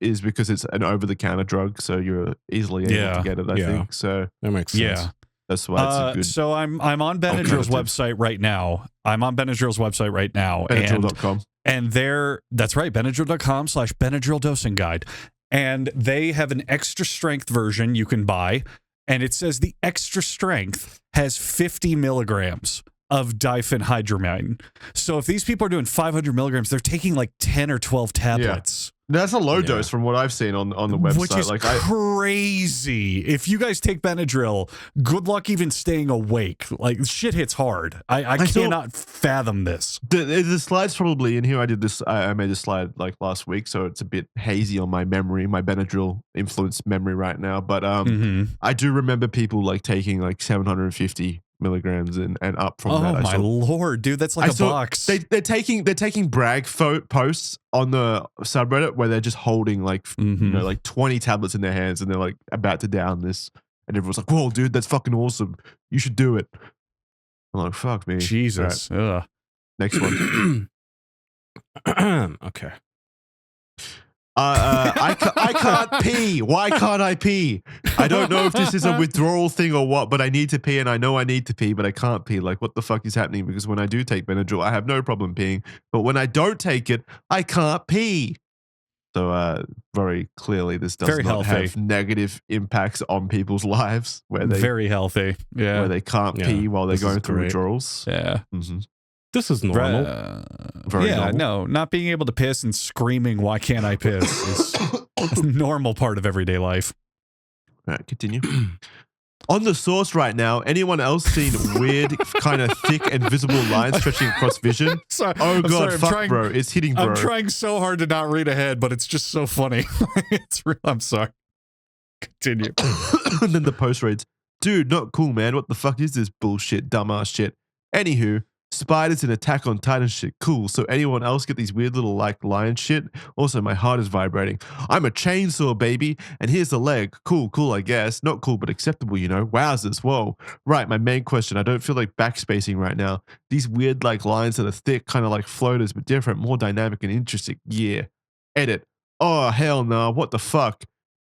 is because it's an over-the-counter drug, so you're easily able to get it, I think. So that makes sense. Yeah. That's why it's a good... So I'm on Benadryl's website right now. Benadryl.com. And that's right, Benadryl.com/Benadryl dosing guide. And they have an extra strength version you can buy. And it says the extra strength has 50 milligrams of diphenhydramine. So if these people are doing 500 milligrams, they're taking like 10 or 12 tablets. That's a low dose from what I've seen on the website. Which is crazy. If you guys take Benadryl, good luck even staying awake. Like, shit hits hard. I cannot fathom this. The slide's probably in here. I did this. I made this slide like last week, so it's a bit hazy on my memory, my Benadryl influenced memory right now. But I do remember people like taking like 750 milligrams and up from that. Oh my lord, dude, that's like a box. They're taking brag posts on the subreddit where they're just holding like like 20 tablets in their hands and they're like about to down this, and everyone's like, "Whoa, dude, that's fucking awesome! You should do it." I'm like, "Fuck me, Jesus." Right. Next one. Okay. I can't pee. Why can't I pee? I don't know if this is a withdrawal thing or what, but I need to pee, and I know I need to pee, but I can't pee. Like, what the fuck is happening? Because when I do take Benadryl, I have no problem peeing, but when I don't take it, I can't pee. So, very clearly, this does not have negative impacts on people's lives. Where they very healthy, yeah, where they can't pee while they're going through withdrawals. Yeah. Mm-hmm. This is normal. Normal. No, not being able to piss and screaming, why can't I piss, is a normal part of everyday life. All right, continue. On the source right now, anyone else seen weird, kind of thick and visible lines stretching across vision? Sorry, oh, God, fuck, bro. It's hitting, bro. I'm trying so hard to not read ahead, but it's just so funny. It's real. I'm sorry. Continue. And then the post reads, dude, not cool, man. What the fuck is this bullshit, dumbass shit? Anywho, spiders and Attack on Titan shit. Cool. So anyone else get these weird little like lion shit? Also, my heart is vibrating. I'm a chainsaw, baby. And here's the leg. Cool, I guess. Not cool, but acceptable, you know? Wowzers. Whoa. Right, my main question. I don't feel like backspacing right now. These weird like lines that are thick, kind of like floaters, but different, more dynamic and interesting. Yeah. Edit. Oh, hell no. What the fuck?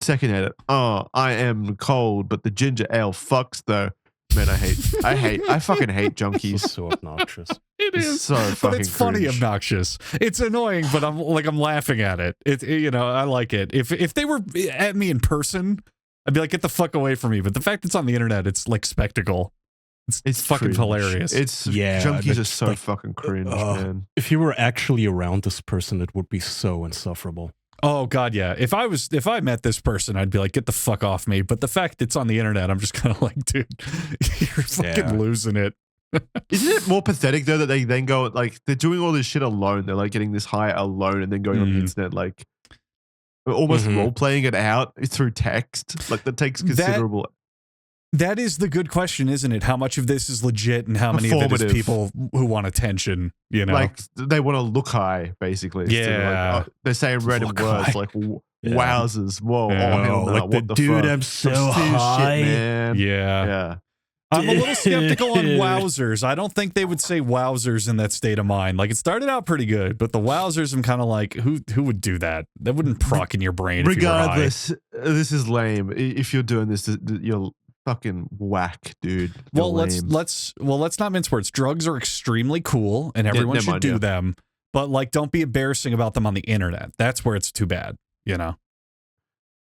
Second edit. Oh, I am cold, but the ginger ale fucks though. Man, I fucking hate junkies. So obnoxious. It is so fucking but it's funny cringe. Obnoxious. It's annoying, but I'm laughing at it. I like it. If they were at me in person, I'd be like, get the fuck away from me. But the fact it's on the internet, it's like spectacle. It's fucking cringe. Hilarious. Junkies are so like, fucking cringe, man. If you were actually around this person, it would be so insufferable. Oh God, yeah. If I met this person, I'd be like, get the fuck off me. But the fact it's on the internet, I'm just kind of like, dude, you're fucking losing it. Isn't it more pathetic though that they then go like they're doing all this shit alone? They're like getting this high alone and then going on the internet like almost role playing it out through text. Like that takes considerable. That is the good question, isn't it? How much of this is legit and how many of it is people who want attention, you know? Like, they want to look high, basically. Yeah. Like, they're saying random words like, wowzers, whoa, oh, hell no, like what the dude, fuck? I'm so high. Shit, man. Yeah. I'm a little skeptical on wowzers. I don't think they would say wowzers in that state of mind. Like, it started out pretty good, but the wowzers, I'm kind of like, who would do that? That wouldn't proc in your brain Regardless, this is lame. If you're doing this, you're fucking whack, dude. You're let's not mince words. Drugs are extremely cool and everyone should do them, but like don't be embarrassing about them on the internet. That's where it's too bad, you know.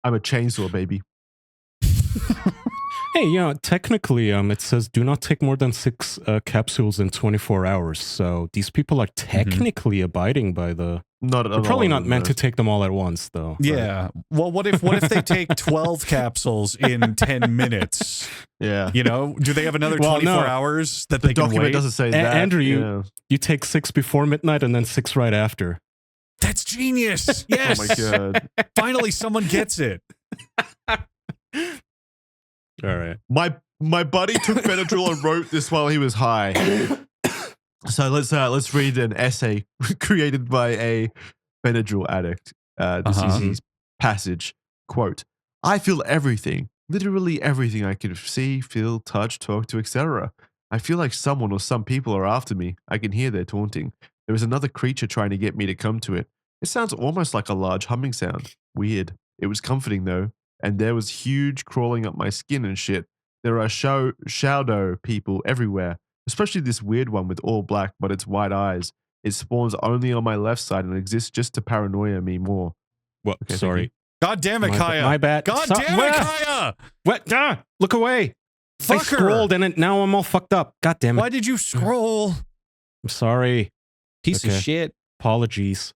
I'm a chainsaw, baby. Hey, technically, it says do not take more than 6 capsules in 24 hours. So these people are technically abiding by the. They're probably not meant to take them all at once, though. Yeah. Right? Well, what if they take 12 capsules in 10 minutes? Yeah. You know, do they have another 24 hours that they can wait? The document doesn't say that. Andrew, you take 6 before midnight and then 6 right after. That's genius. Yes. Oh my God. Finally, someone gets it. All right. My buddy took Benadryl and wrote this while he was high. So let's read an essay created by a Benadryl addict. This is his passage. Quote, I feel everything, literally everything I can see, feel, touch, talk to, etc. I feel like someone or some people are after me. I can hear their taunting. There is another creature trying to get me to come to it. It sounds almost like a large humming sound. Weird. It was comforting though. And there was huge crawling up my skin and shit. There are shadow people everywhere, especially this weird one with all black, but it's white eyes. It spawns only on my left side and exists just to paranoia me more. Well, okay, sorry. God damn it, Kaya. My bad. God damn it, Kaya. What? Look away. I scrolled and now I'm all fucked up. God damn it. Why did you scroll? I'm sorry. Piece of shit. Apologies.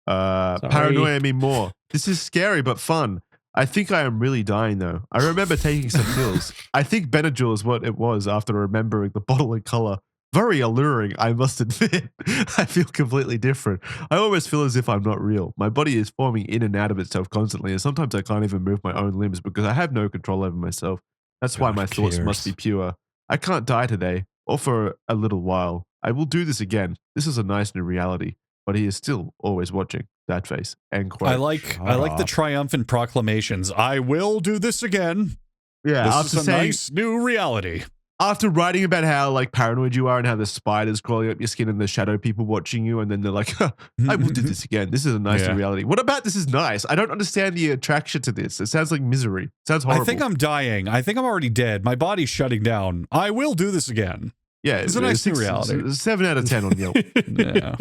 Paranoia me more. This is scary but fun. I think I am really dying though. I remember taking some pills. I think Benadryl is what it was after remembering the bottle and color. Very alluring, I must admit. I feel completely different. I almost feel as if I'm not real. My body is forming in and out of itself constantly, and sometimes I can't even move my own limbs because I have no control over myself. That's why my thoughts must be pure. I can't die today, or for a little while. I will do this again. This is a nice new reality, but he is still always watching. That face. End quote. I like the triumphant proclamations. I will do this again. Yeah, this is a nice new reality. after writing about how like paranoid you are and how the spiders crawling up your skin and the shadow people watching you, and then they're like, I will do this again. This is a nice reality. What about this is nice? I don't understand the attraction to this. It sounds like misery. It sounds horrible. I think I'm dying. I think I'm already dead. My body's shutting down. I will do this again. Yeah, it's a nice reality. 7 out of 10 on Yelp. Yeah.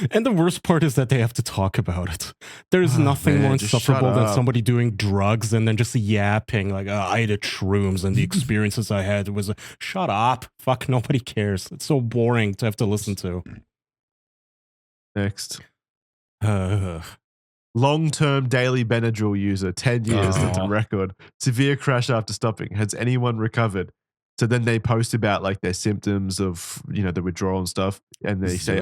And the worst part is that they have to talk about it. There's nothing more insufferable than somebody doing drugs and then just yapping like, I did shrooms and the experiences I had was, shut up. Fuck, nobody cares. It's so boring to have to listen to. Next. Long-term daily Benadryl user, 10 years into record. Severe crash after stopping. Has anyone recovered? So then they post about like their symptoms of, the withdrawal and stuff. And they say,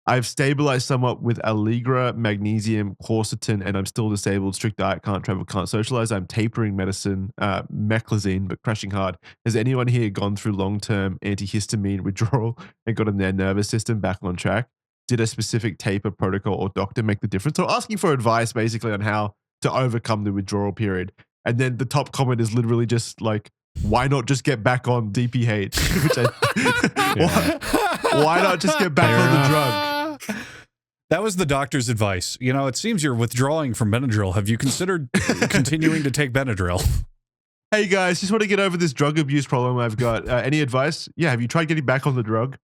I've stabilized somewhat with Allegra, magnesium, quercetin, and I'm still disabled. Strict diet, can't travel, can't socialize. I'm tapering medicine, meclizine, but crashing hard. Has anyone here gone through long-term antihistamine withdrawal and gotten their nervous system back on track? Did a specific taper protocol or doctor make the difference? So asking for advice basically on how to overcome the withdrawal period. And then the top comment is literally just like, why not just get back on DPH? Why not just get back on the drug? That was the doctor's advice. It seems you're withdrawing from Benadryl. Have you considered continuing to take Benadryl? Hey guys, just want to get over this drug abuse problem I've got. Any advice? Yeah, have you tried getting back on the drug?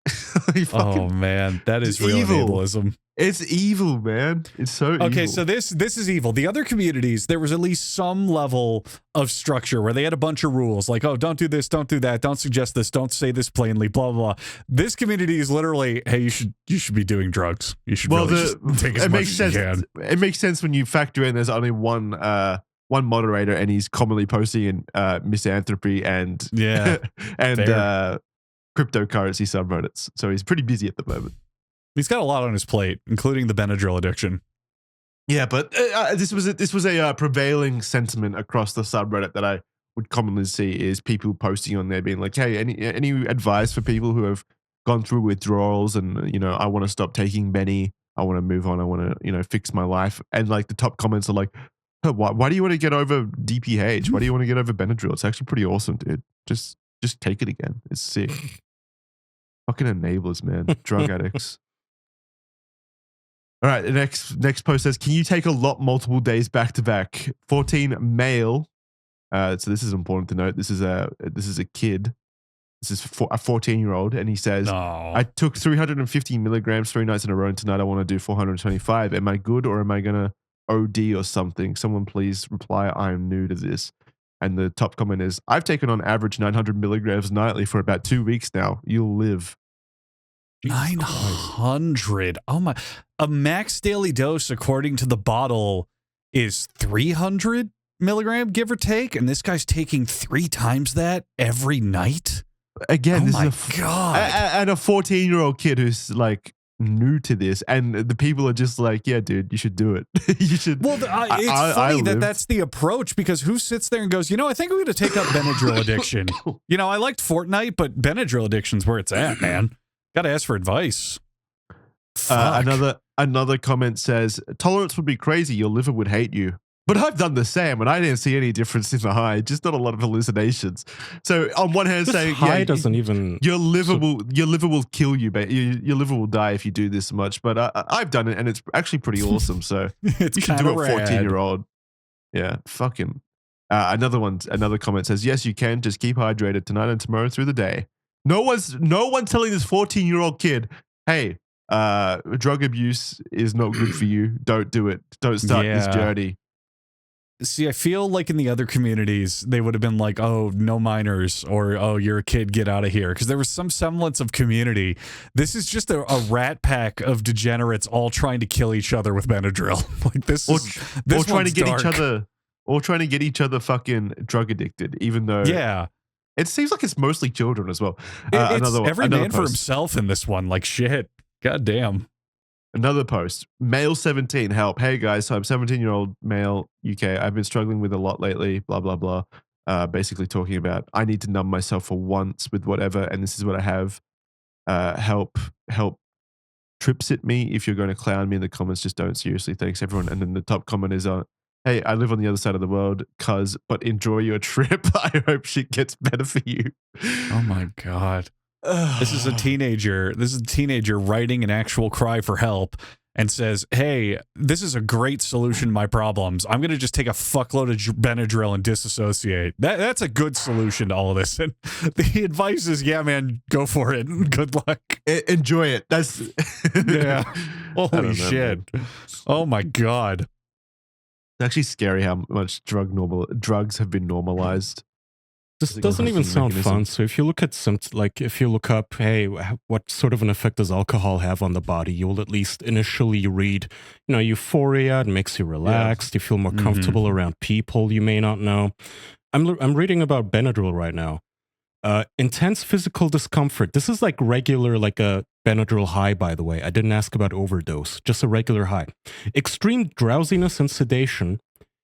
Oh man, that is real ableism. It's evil, man. It's so evil. Okay, so this is evil. The other communities, there was at least some level of structure where they had a bunch of rules, like, oh, don't do this, don't do that, don't suggest this, don't say this plainly, blah blah. This community is literally, hey, you should be doing drugs. You should just take as much as you can. It makes sense when you factor in there's only one moderator and he's commonly posting in misanthropy and cryptocurrency subreddits. So he's pretty busy at the moment. He's got a lot on his plate, including the Benadryl addiction. Yeah, but this was a prevailing sentiment across the subreddit that I would commonly see is people posting on there being like, hey, any advice for people who have gone through withdrawals and, I want to stop taking Benny. I want to move on. I want to, fix my life. And like the top comments are like, why do you want to get over DPH? Why do you want to get over Benadryl? It's actually pretty awesome, dude. Just take it again. It's sick. Fucking enablers, man. Drug addicts. All right, the next post says, can you take a lot multiple days back to back? 14 male. So this is important to note. This is a kid. This is a 14-year-old, and he says, I took 350 milligrams 3 nights in a row, and tonight I want to do 425. Am I good or am I going to OD or something? Someone please reply, I am new to this. And the top comment is, I've taken on average 900 milligrams nightly for about 2 weeks now. You'll live. 900. Oh my. A max daily dose, according to the bottle, is 300 milligram, give or take. And this guy's taking 3 times that every night. Again, this my is God. And a 14-year-old kid who's like new to this. And the people are just like, yeah, dude, you should do it. You should. Well, it's funny that's the approach, because who sits there and goes, I think I'm going to take up Benadryl addiction. I liked Fortnite, but Benadryl addiction's where it's at, man. Gotta ask for advice. Another comment says, tolerance would be crazy. Your liver would hate you. But I've done the same, and I didn't see any difference in the high. Just not a lot of hallucinations. So on one hand, saying high doesn't even your liver will kill you, but your liver will die if you do this much. But I've done it, and it's actually pretty awesome. So you should do it, 14-year-old. Yeah, fuck him. Another comment says, yes, you can. Just keep hydrated tonight and tomorrow through the day. No one's telling this 14-year-old kid, hey, drug abuse is not good for you. Don't do it. Don't start this journey. See, I feel like in the other communities, they would have been like, oh, no minors, or, oh, you're a kid, get out of here. Because there was some semblance of community. This is just a rat pack of degenerates all trying to kill each other with Benadryl. Like this trying to get each other fucking drug addicted, even though it seems like it's mostly children as well. Every man for himself in this one. Like shit. God damn. Another post. Male 17, help. Hey guys, so I'm 17-year-old male UK. I've been struggling with a lot lately, blah, blah, blah. Basically talking about I need to numb myself for once with whatever, and this is what I have. Help trips at me. If you're going to clown me in the comments, just don't. Seriously, thanks everyone. And then the top comment is Hey, I live on the other side of the world, but enjoy your trip. I hope shit gets better for you. Oh my God. This is a teenager. This is a teenager writing an actual cry for help and says, hey, this is a great solution to my problems. I'm going to just take a fuckload of Benadryl and disassociate. That's a good solution to all of this. And the advice is, yeah, man, go for it. Good luck. Enjoy it. That's yeah. Holy shit. Man. Oh my God. It's actually scary how much drugs have been normalized. This doesn't even sound fun. So if you look at if you look up, hey, what sort of an effect does alcohol have on the body? You'll at least initially read, euphoria. It makes you relaxed. You feel more comfortable around people you may not know. I'm reading about Benadryl right now. Intense physical discomfort. This is like regular, like a Benadryl high, by the way. I didn't ask about overdose. Just a regular high. Extreme drowsiness and sedation.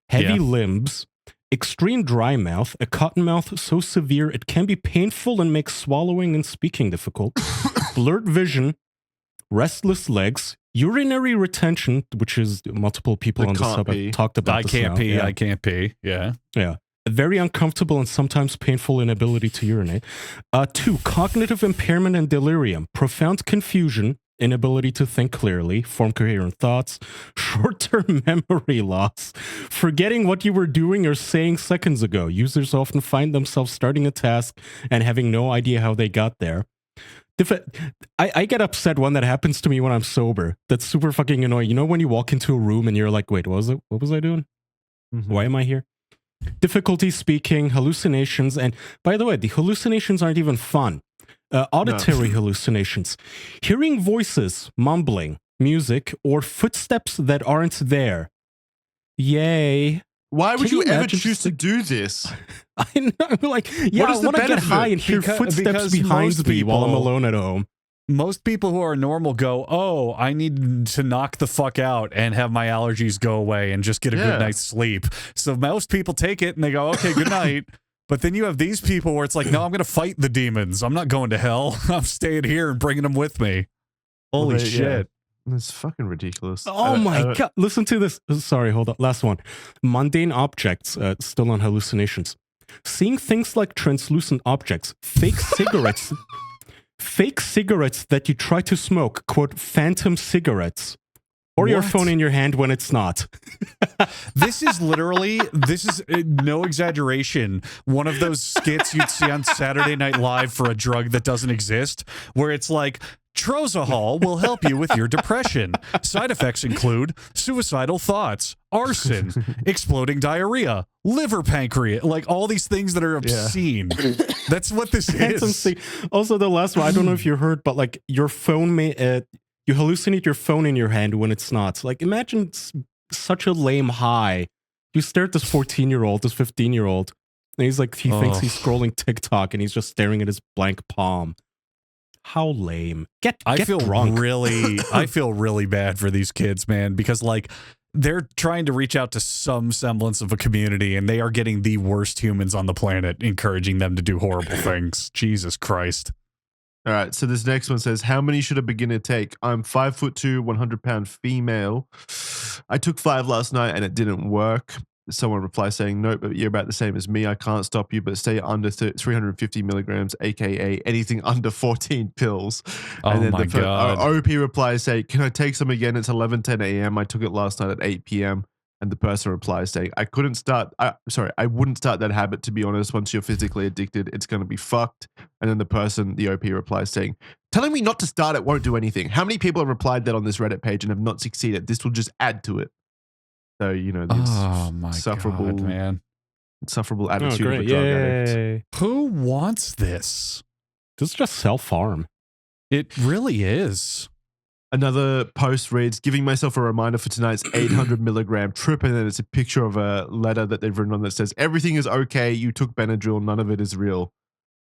Heavy limbs. Extreme dry mouth, a cotton mouth so severe it can be painful and makes swallowing and speaking difficult, blurred vision, restless legs, urinary retention, which is multiple people on the sub have talked about. I can't pee. Yeah. Yeah. A very uncomfortable and sometimes painful inability to urinate. 2, cognitive impairment and delirium, profound confusion, inability to think clearly, form coherent thoughts, short-term memory loss, forgetting what you were doing or saying seconds ago. Users often find themselves starting a task and having no idea how they got there. I get upset when that happens to me when I'm sober. That's super fucking annoying. You know when you walk into a room and you're like, wait, what was I doing? Why am I here? Difficulty speaking, hallucinations, and by the way, the hallucinations aren't even fun. Auditory hallucinations, hearing voices, mumbling, music, or footsteps that aren't there. Yay. Why would you ever choose to do this? I know, like, yeah, I want to get high and hear footsteps behind me while I'm alone at home. Most people who are normal go, oh, I need to knock the fuck out and have my allergies go away and just get a good night's sleep. So most people take it and they go, okay, good night. But then you have these people where it's like, no, I'm going to fight the demons. I'm not going to hell. I'm staying here and bringing them with me. Holy shit. Yeah. It's fucking ridiculous. Oh my God. Listen to this. Sorry, hold on. Last one. Mundane objects, still on hallucinations. Seeing things like translucent objects, fake cigarettes, fake cigarettes that you try to smoke, quote, phantom cigarettes. Or your phone in your hand when it's not. This is no exaggeration, one of those skits you'd see on Saturday Night Live for a drug that doesn't exist, where it's like, Trozahol will help you with your depression. Side effects include suicidal thoughts, arson, exploding diarrhea, liver pancreas, like all these things that are obscene. That's what this is. Also, the last one, I don't know if you heard, but like your phone may... you hallucinate your phone in your hand when it's not. Like, imagine such a lame high. You stare at this 14-year-old, this 15-year-old, and he's like, he thinks he's scrolling TikTok, and he's just staring at his blank palm. How lame. I feel drunk. I feel really bad for these kids, man, because like they're trying to reach out to some semblance of a community, and they are getting the worst humans on the planet, encouraging them to do horrible things. Jesus Christ. All right, so this next one says, how many should a beginner take? I'm 5'2", 100-pound female. I took 5 last night and it didn't work. Someone replies saying, nope, but you're about the same as me. I can't stop you, but stay under 350 milligrams, aka anything under 14 pills. And then my God. OP replies saying, can I take some again? It's 11:10 a.m. I took it last night at 8 p.m. And the person replies saying, I wouldn't start that habit, to be honest. Once you're physically addicted, it's going to be fucked. And then the OP replies saying, telling me not to start it won't do anything. How many people have replied that on this Reddit page and have not succeeded? This will just add to it. So, this insufferable attitude of a drug addict. Who wants this? This is just self-harm. It really is. Another post reads, giving myself a reminder for tonight's 800 milligram trip. And then it's a picture of a letter that they've written on that says, everything is okay. You took Benadryl. None of it is real.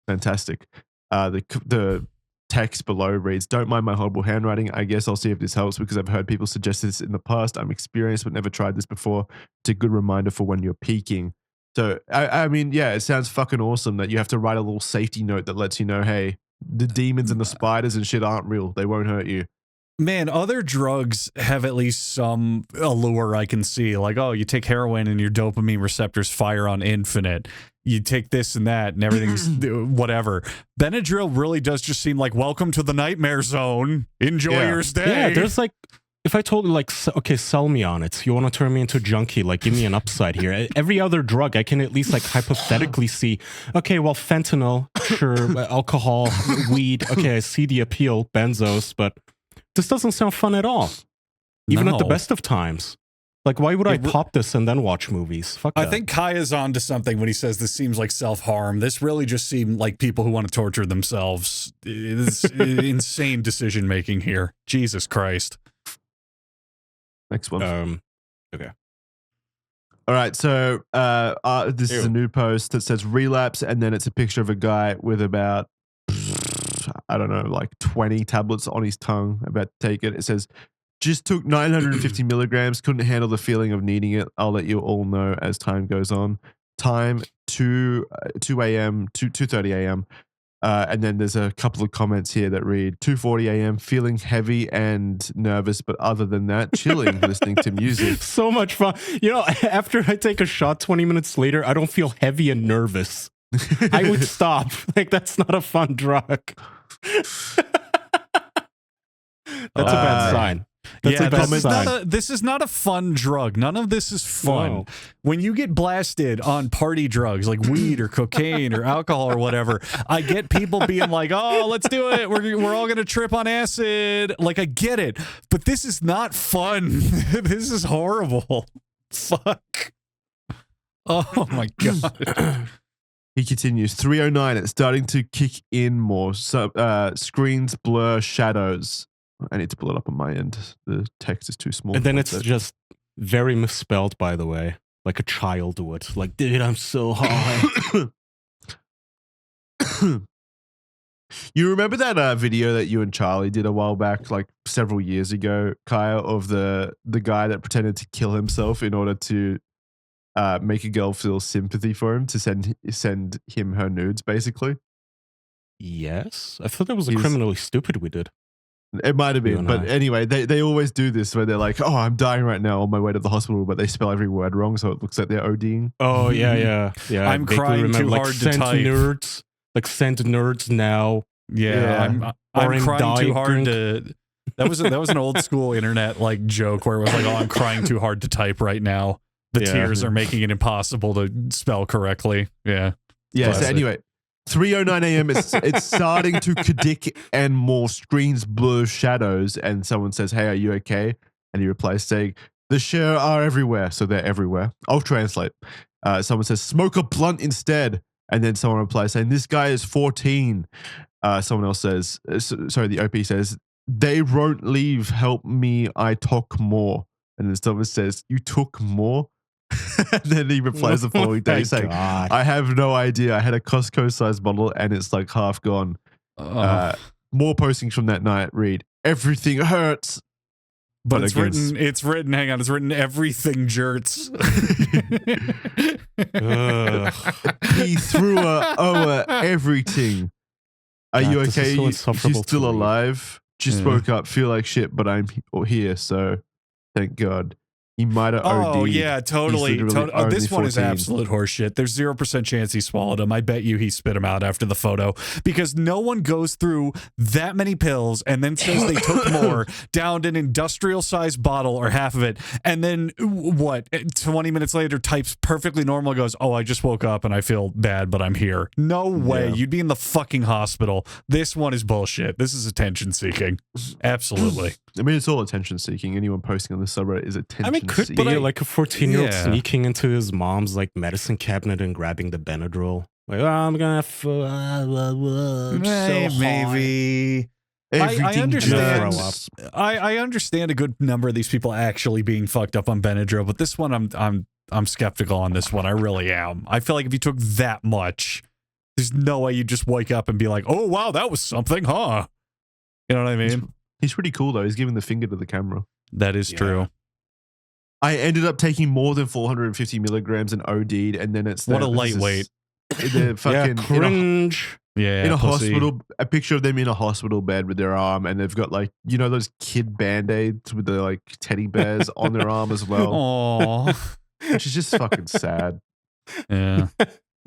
Fantastic. The text below reads, don't mind my horrible handwriting. I guess I'll see if this helps because I've heard people suggest this in the past. I'm experienced but never tried this before. It's a good reminder for when you're peaking. So, I mean, yeah, it sounds fucking awesome that you have to write a little safety note that lets you know, hey, the demons and the spiders and shit aren't real. They won't hurt you. Man, other drugs have at least some allure I can see. Like, oh, you take heroin and your dopamine receptors fire on infinite. You take this and that and everything's whatever. Benadryl really does just seem like, welcome to the nightmare zone. Enjoy your stay. Yeah, there's like, if I told you, like, okay, sell me on it. You want to turn me into a junkie? Like, give me an upside here. Every other drug, I can at least, like, hypothetically see, okay, well, fentanyl, sure, alcohol, weed, okay, I see the appeal, benzos, but this doesn't sound fun at all. Even at the best of times. Like, why would I pop this and then watch movies? Fuck that. I think Kaya's onto something when he says this seems like self-harm. This really just seemed like people who want to torture themselves. It's insane decision-making here. Jesus Christ. Next one. Okay. All right, so this is a new post that says relapse, and then it's a picture of a guy with about, I don't know, like 20 tablets on his tongue, about to take it. It says, just took 950 milligrams, couldn't handle the feeling of needing it. I'll let you all know as time goes on. Time 2 a.m., 2:30 a.m. And then there's a couple of comments here that read 2:40 a.m. feeling heavy and nervous, but other than that, chilling, listening to music. So much fun. You know, after I take a shot 20 minutes later, I don't feel heavy and nervous. I would stop. Like, that's not a fun drug. That's a bad sign. This is not a fun drug. None of this is fun. No. When you get blasted on party drugs like weed or cocaine or alcohol or whatever, I get people being like, oh, let's do it. We're all going to trip on acid. Like, I get it. But this is not fun. This is horrible. Fuck. Oh, my God. He continues, 3:09, it's starting to kick in more. So, screens blur shadows. I need to pull it up on my end. The text is too small. And then it's just very misspelled, by the way. Like a child would. Like, dude, I'm so high. You remember that video that you and Charlie did a while back, like several years ago, Kaya, of the guy that pretended to kill himself in order to make a girl feel sympathy for him, to send him her nudes, basically? Yes? I thought that was criminally stupid we did. It might have been, but anyway, they always do this where they're like, oh, I'm dying right now on my way to the hospital, but they spell every word wrong, so it looks like they're ODing. Oh, yeah. I'm crying too hard to type. Nerds, like, send nerds now. Yeah. I'm crying too hard to... That was an old school internet, like, joke where it was like, oh, I'm crying too hard to type right now. The tears are making it impossible to spell correctly. Yeah. Yeah, so anyway... 3:09 a.m. It's starting to predict and more screens blur shadows, and someone says, hey, are you okay? And he replies saying, the share are everywhere. So they're everywhere. I'll translate. Someone says, smoke a blunt instead. And then someone replies saying, this guy is 14. Someone else says, sorry, the OP says, they won't leave. Help me. I talk more. And then someone says, you took more? And then he replies the following day saying, I have no idea. I had a Costco-sized bottle and it's like half gone. More postings from that night read, everything hurts. But it's written, hang on, it's written everything jerts. He threw over everything. Are you okay? You still alive? Just woke up, feel like shit, but I'm here, so thank God. He might have OD'd. Oh, yeah, totally. This one is absolute horseshit. There's 0% chance he swallowed him. I bet you he spit him out after the photo, because no one goes through that many pills and then says they took more, downed an industrial-sized bottle or half of it, and then, 20 minutes later types perfectly normal, goes, oh, I just woke up and I feel bad, but I'm here. No way. Yeah. You'd be in the fucking hospital. This one is bullshit. This is attention-seeking. Absolutely. I mean, it's all attention-seeking. Anyone posting on the subreddit is attention-seeking. Could be like a 14-year-old sneaking into his mom's like medicine cabinet and grabbing the Benadryl. Like, oh, I'm gonna maybe. I understand. I understand a good number of these people actually being fucked up on Benadryl, but this one I'm skeptical on this one. I really am. I feel like if you took that much, there's no way you just wake up and be like, oh wow, that was something, huh? You know what I mean? He's pretty cool though. He's giving the finger to the camera. That is true. I ended up taking more than 450 milligrams and OD'd, and then it's what a lightweight. The fucking cringe. Yeah, in a pussy. hospital, a picture of them in a hospital bed with their arm, and they've got like, you know, those kid band-aids with the like teddy bears on their arm as well, Aw. which is just fucking sad. Yeah.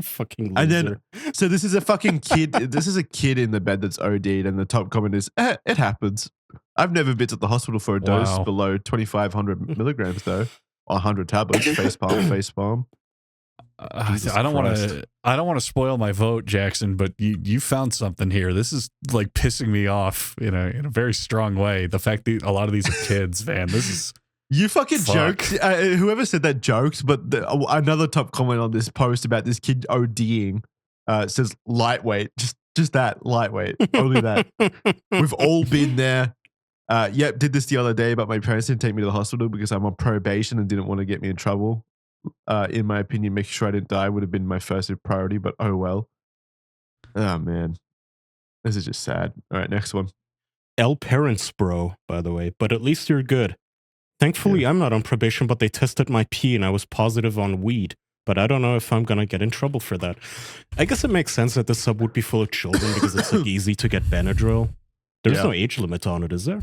Fucking And loser. then, so this is a fucking kid. This is a kid in the bed that's OD'd, and the top comment is, "It happens. I've never been to the hospital for a dose Wow. below 2,500 milligrams, though. 100 tablets. Face palm. Jesus I don't want Christ. to. I don't want to spoil my vote, Jackson. But you found something here. This is like pissing me off in a very strong way. The fact that a lot of these are kids, man. This is. You fucking Fuck. joked. Whoever said that joked, but another top comment on this post about this kid ODing says lightweight. Just that, lightweight. Only that. We've all been there. Yep, did this the other day, but my parents didn't take me to the hospital because I'm on probation and didn't want to get me in trouble. In my opinion, making sure I didn't die would have been my first priority, but oh well. Oh man. This is just sad. All right, next one. L parents, bro, by the way, but at least you're good. Thankfully, I'm not on probation, but they tested my pee and I was positive on weed. But I don't know if I'm going to get in trouble for that. I guess it makes sense that the sub would be full of children because it's like easy to get Benadryl. There's no age limit on it, is there?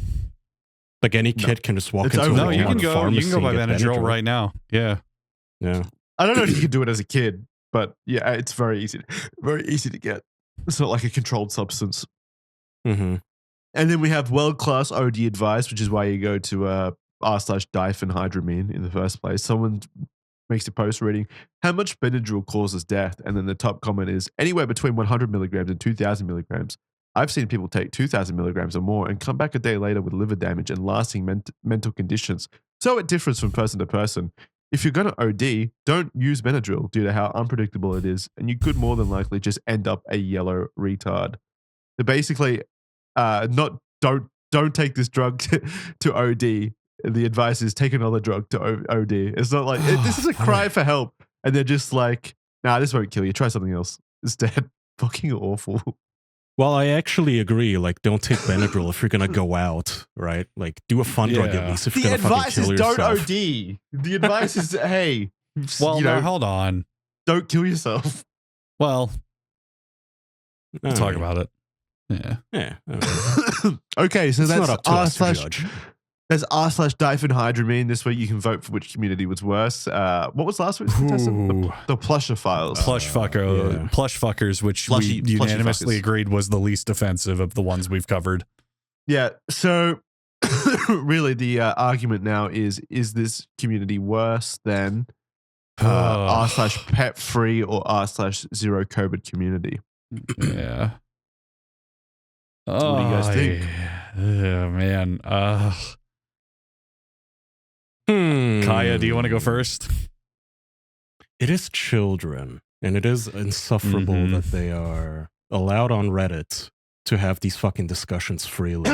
Like any kid can just walk It's into over. a No, you can Walmart go. You pharmacy can go buy and get Benadryl right now. Yeah. Yeah. I don't know if you can do it as a kid, but yeah, it's very easy to get. It's not like a controlled substance. Mm-hmm. And then we have world-class OD advice, which is why you go to r/diphenhydramine in the first place. Someone makes a post reading, how much Benadryl causes death? And then the top comment is, anywhere between 100 milligrams and 2,000 milligrams. I've seen people take 2,000 milligrams or more and come back a day later with liver damage and lasting mental conditions. So it differs from person to person. If you're going to OD, don't use Benadryl due to how unpredictable it is, and you could more than likely just end up a yellow retard. So basically, don't take this drug to OD. The advice is take another drug to OD. It's not like this is a cry for help, and they're just like, nah, this won't kill you. Try something else instead. Fucking awful. Well, I actually agree. Like, don't take Benadryl if you're gonna go out, right? Like, do a fun drug at least if The you're gonna fucking advice is kill don't yourself. OD. The advice is, hey, Well, you know, now hold on. don't kill yourself. Well, we'll talk Alright. about it. Yeah. Yeah. alright. Okay, so It's that's not up to us to judge. That's r/diphenhydramine. This way you can vote for which community was worse. What was last week's contestant? Ooh. The plusher files. Plush yeah. plush fuckers, which Plushy we unanimously fuckers. agreed was the least offensive of the ones we've covered. Yeah. So really the argument now is this community worse than r/pet free or r/zero COVID community? Yeah. What do you guys think? Yeah, man. Kaya, do you want to go first? It is children, and it is insufferable Mhm. that they are allowed on Reddit to have these fucking discussions freely.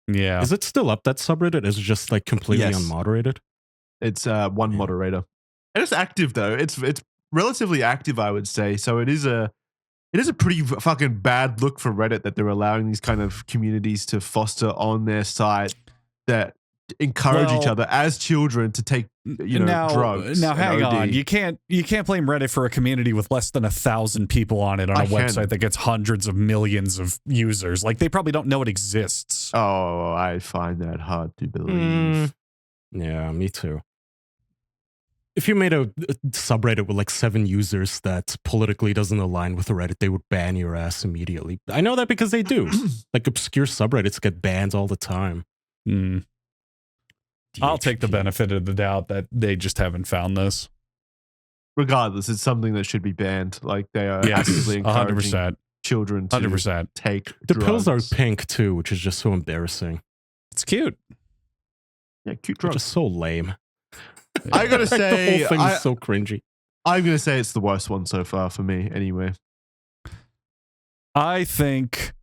Yeah. Is it still up, that subreddit? Is it just like completely Yes. unmoderated? It's one moderator, and it's active though. It's relatively active, I would say. So it is a pretty fucking bad look for Reddit that they're allowing these kind of communities to foster on their site that encourage each Well, other as children to take drugs. Now, and hang OD. on. You can't blame Reddit for a community with less than 1,000 people on it on I a can. website that gets hundreds of millions of users. Like, they probably don't know it exists. Oh, I find that hard to believe. Yeah, me too. If you made a subreddit with like 7 users that politically doesn't align with the Reddit, they would ban your ass immediately. I know that because they do. Like obscure subreddits get banned all the time. Hmm. I'll take the DHP. benefit of the doubt that they just haven't found this. Regardless, it's something that should be banned. Like they are Yes, actively encouraging 100%. children to 100%. take The pills are drugs. pink too, which is just so embarrassing. It's cute. Yeah, cute They're drugs. just so lame. I gotta Like, the say, whole thing is so cringy. I'm gonna say it's the worst one so far for me. Anyway, I think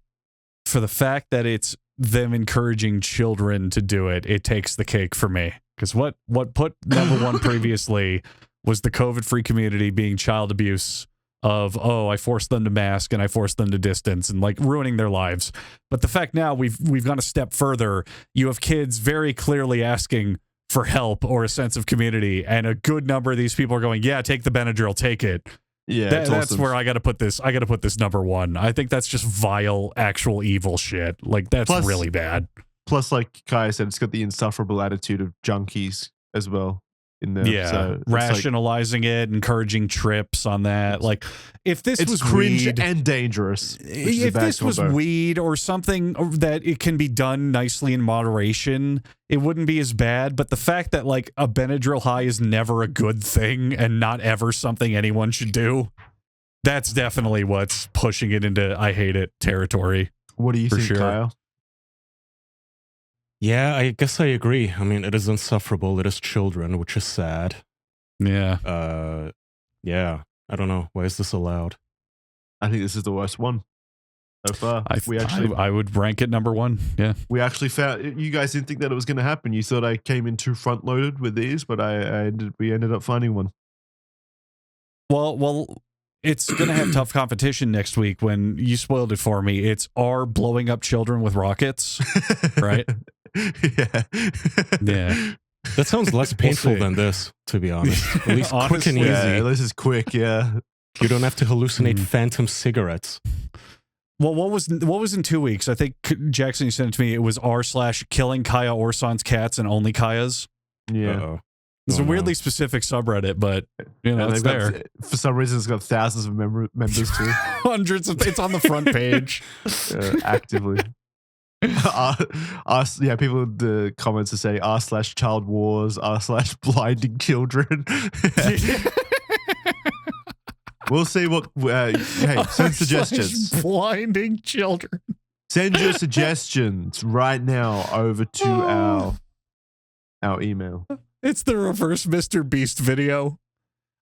for the fact that it's them encouraging children to do it, it takes the cake for me. Because what put number one previously was the COVID-free community being child abuse of, oh, I forced them to mask and I forced them to distance and like ruining their lives. But the fact now we've gone a step further. You have kids very clearly asking for help or a sense of community, and a good number of these people are going, yeah, take the Benadryl, take it. Yeah, That's awesome. where I got to put this. I got to put this number one. I think that's just vile, actual evil shit. Like that's really bad. Plus, like Kaya said, it's got the insufferable attitude of junkies as well in there. Yeah, so it's rationalizing it, encouraging trips on that. Like, if this was cringe weed, and dangerous. If this was weed or something that it can be done nicely in moderation, it wouldn't be as bad. But the fact that like a Benadryl high is never a good thing and not ever something anyone should do, that's definitely what's pushing it into I hate it territory. What do you think, sure. Kyle? Yeah, I guess I agree. I mean, it is insufferable. It is children, which is sad. Yeah. Yeah. I don't know. Why is this allowed? I think this is the worst one so far. I would rank it number one. Yeah. We actually found, you guys didn't think that it was going to happen. You thought I came in too front loaded with these, but we ended up finding one. Well, it's going to have tough competition next week when you spoiled it for me. It's our blowing up children with rockets, right? Yeah. Yeah. That sounds less painful than this, to be honest. At least quick and easy. Yeah, this is quick, yeah. You don't have to hallucinate phantom cigarettes. Well, what was in 2 weeks? I think Jackson, you sent it to me. It was r/killing Kaya Orsan's cats and only Kaya's. Yeah. Uh-oh. It's a weirdly specific subreddit, but you know, it's there. For some reason, it's got thousands of members too. Hundreds of. It's on the front page. Actively. Yeah, people in the comments are saying r/child wars, r/blinding children. We'll see what. Hey, send suggestions. Blinding children. Send your suggestions right now over to our email. It's the reverse Mr. Beast video.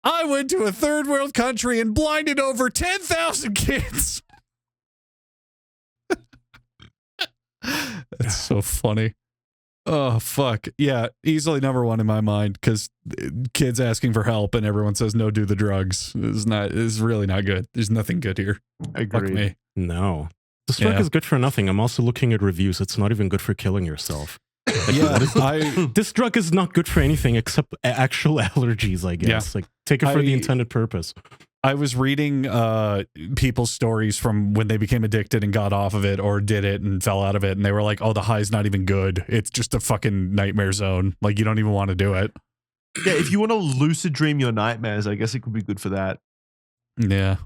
I went to a third world country and blinded over 10,000 kids. That's so funny. Oh, fuck. Yeah, easily number one in my mind because kids asking for help and everyone says no, do the drugs. Is really not good. There's nothing good here. Agreed. Fuck me. No. This drug is good for nothing. I'm also looking at reviews. It's not even good for killing yourself. Like, this drug is not good for anything except actual allergies, I guess. Like, take it for the intended purpose. I was reading people's stories from when they became addicted and got off of it or did it and fell out of it. And they were like, oh, the high's not even good. It's just a fucking nightmare zone. Like, you don't even want to do it. Yeah, if you want to lucid dream your nightmares, I guess it could be good for that. Yeah.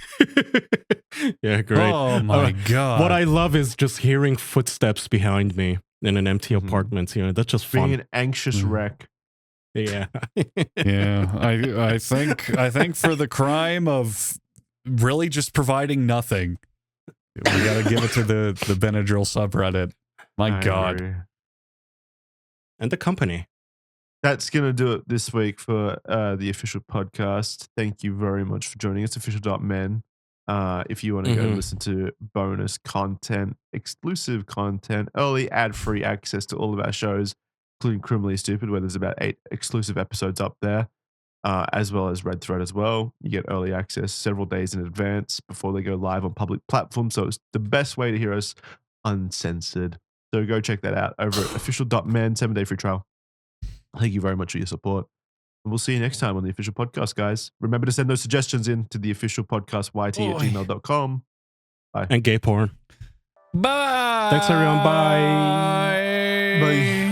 Yeah, great. Oh, my God. What I love is just hearing footsteps behind me in an empty apartment. You know, that's just fun. Being an anxious wreck. Yeah. Yeah. I think for the crime of really just providing nothing, we got to give it to the Benadryl subreddit. My God. Agree. And the company. That's going to do it this week for the official podcast. Thank you very much for joining us, official.men. If you want to go and listen to bonus content, exclusive content, early ad-free access to all of our shows, including Criminally Stupid, where there's about 8 exclusive episodes up there, as well as Red Thread as well. You get early access several days in advance before they go live on public platforms. So it's the best way to hear us uncensored. So go check that out over at official.men, 7-day free trial. Thank you very much for your support. And we'll see you next time on the official podcast, guys. Remember to send those suggestions in to the official podcast yt@gmail.com. Bye. And gay porn. Bye. Thanks, everyone. Bye. Bye.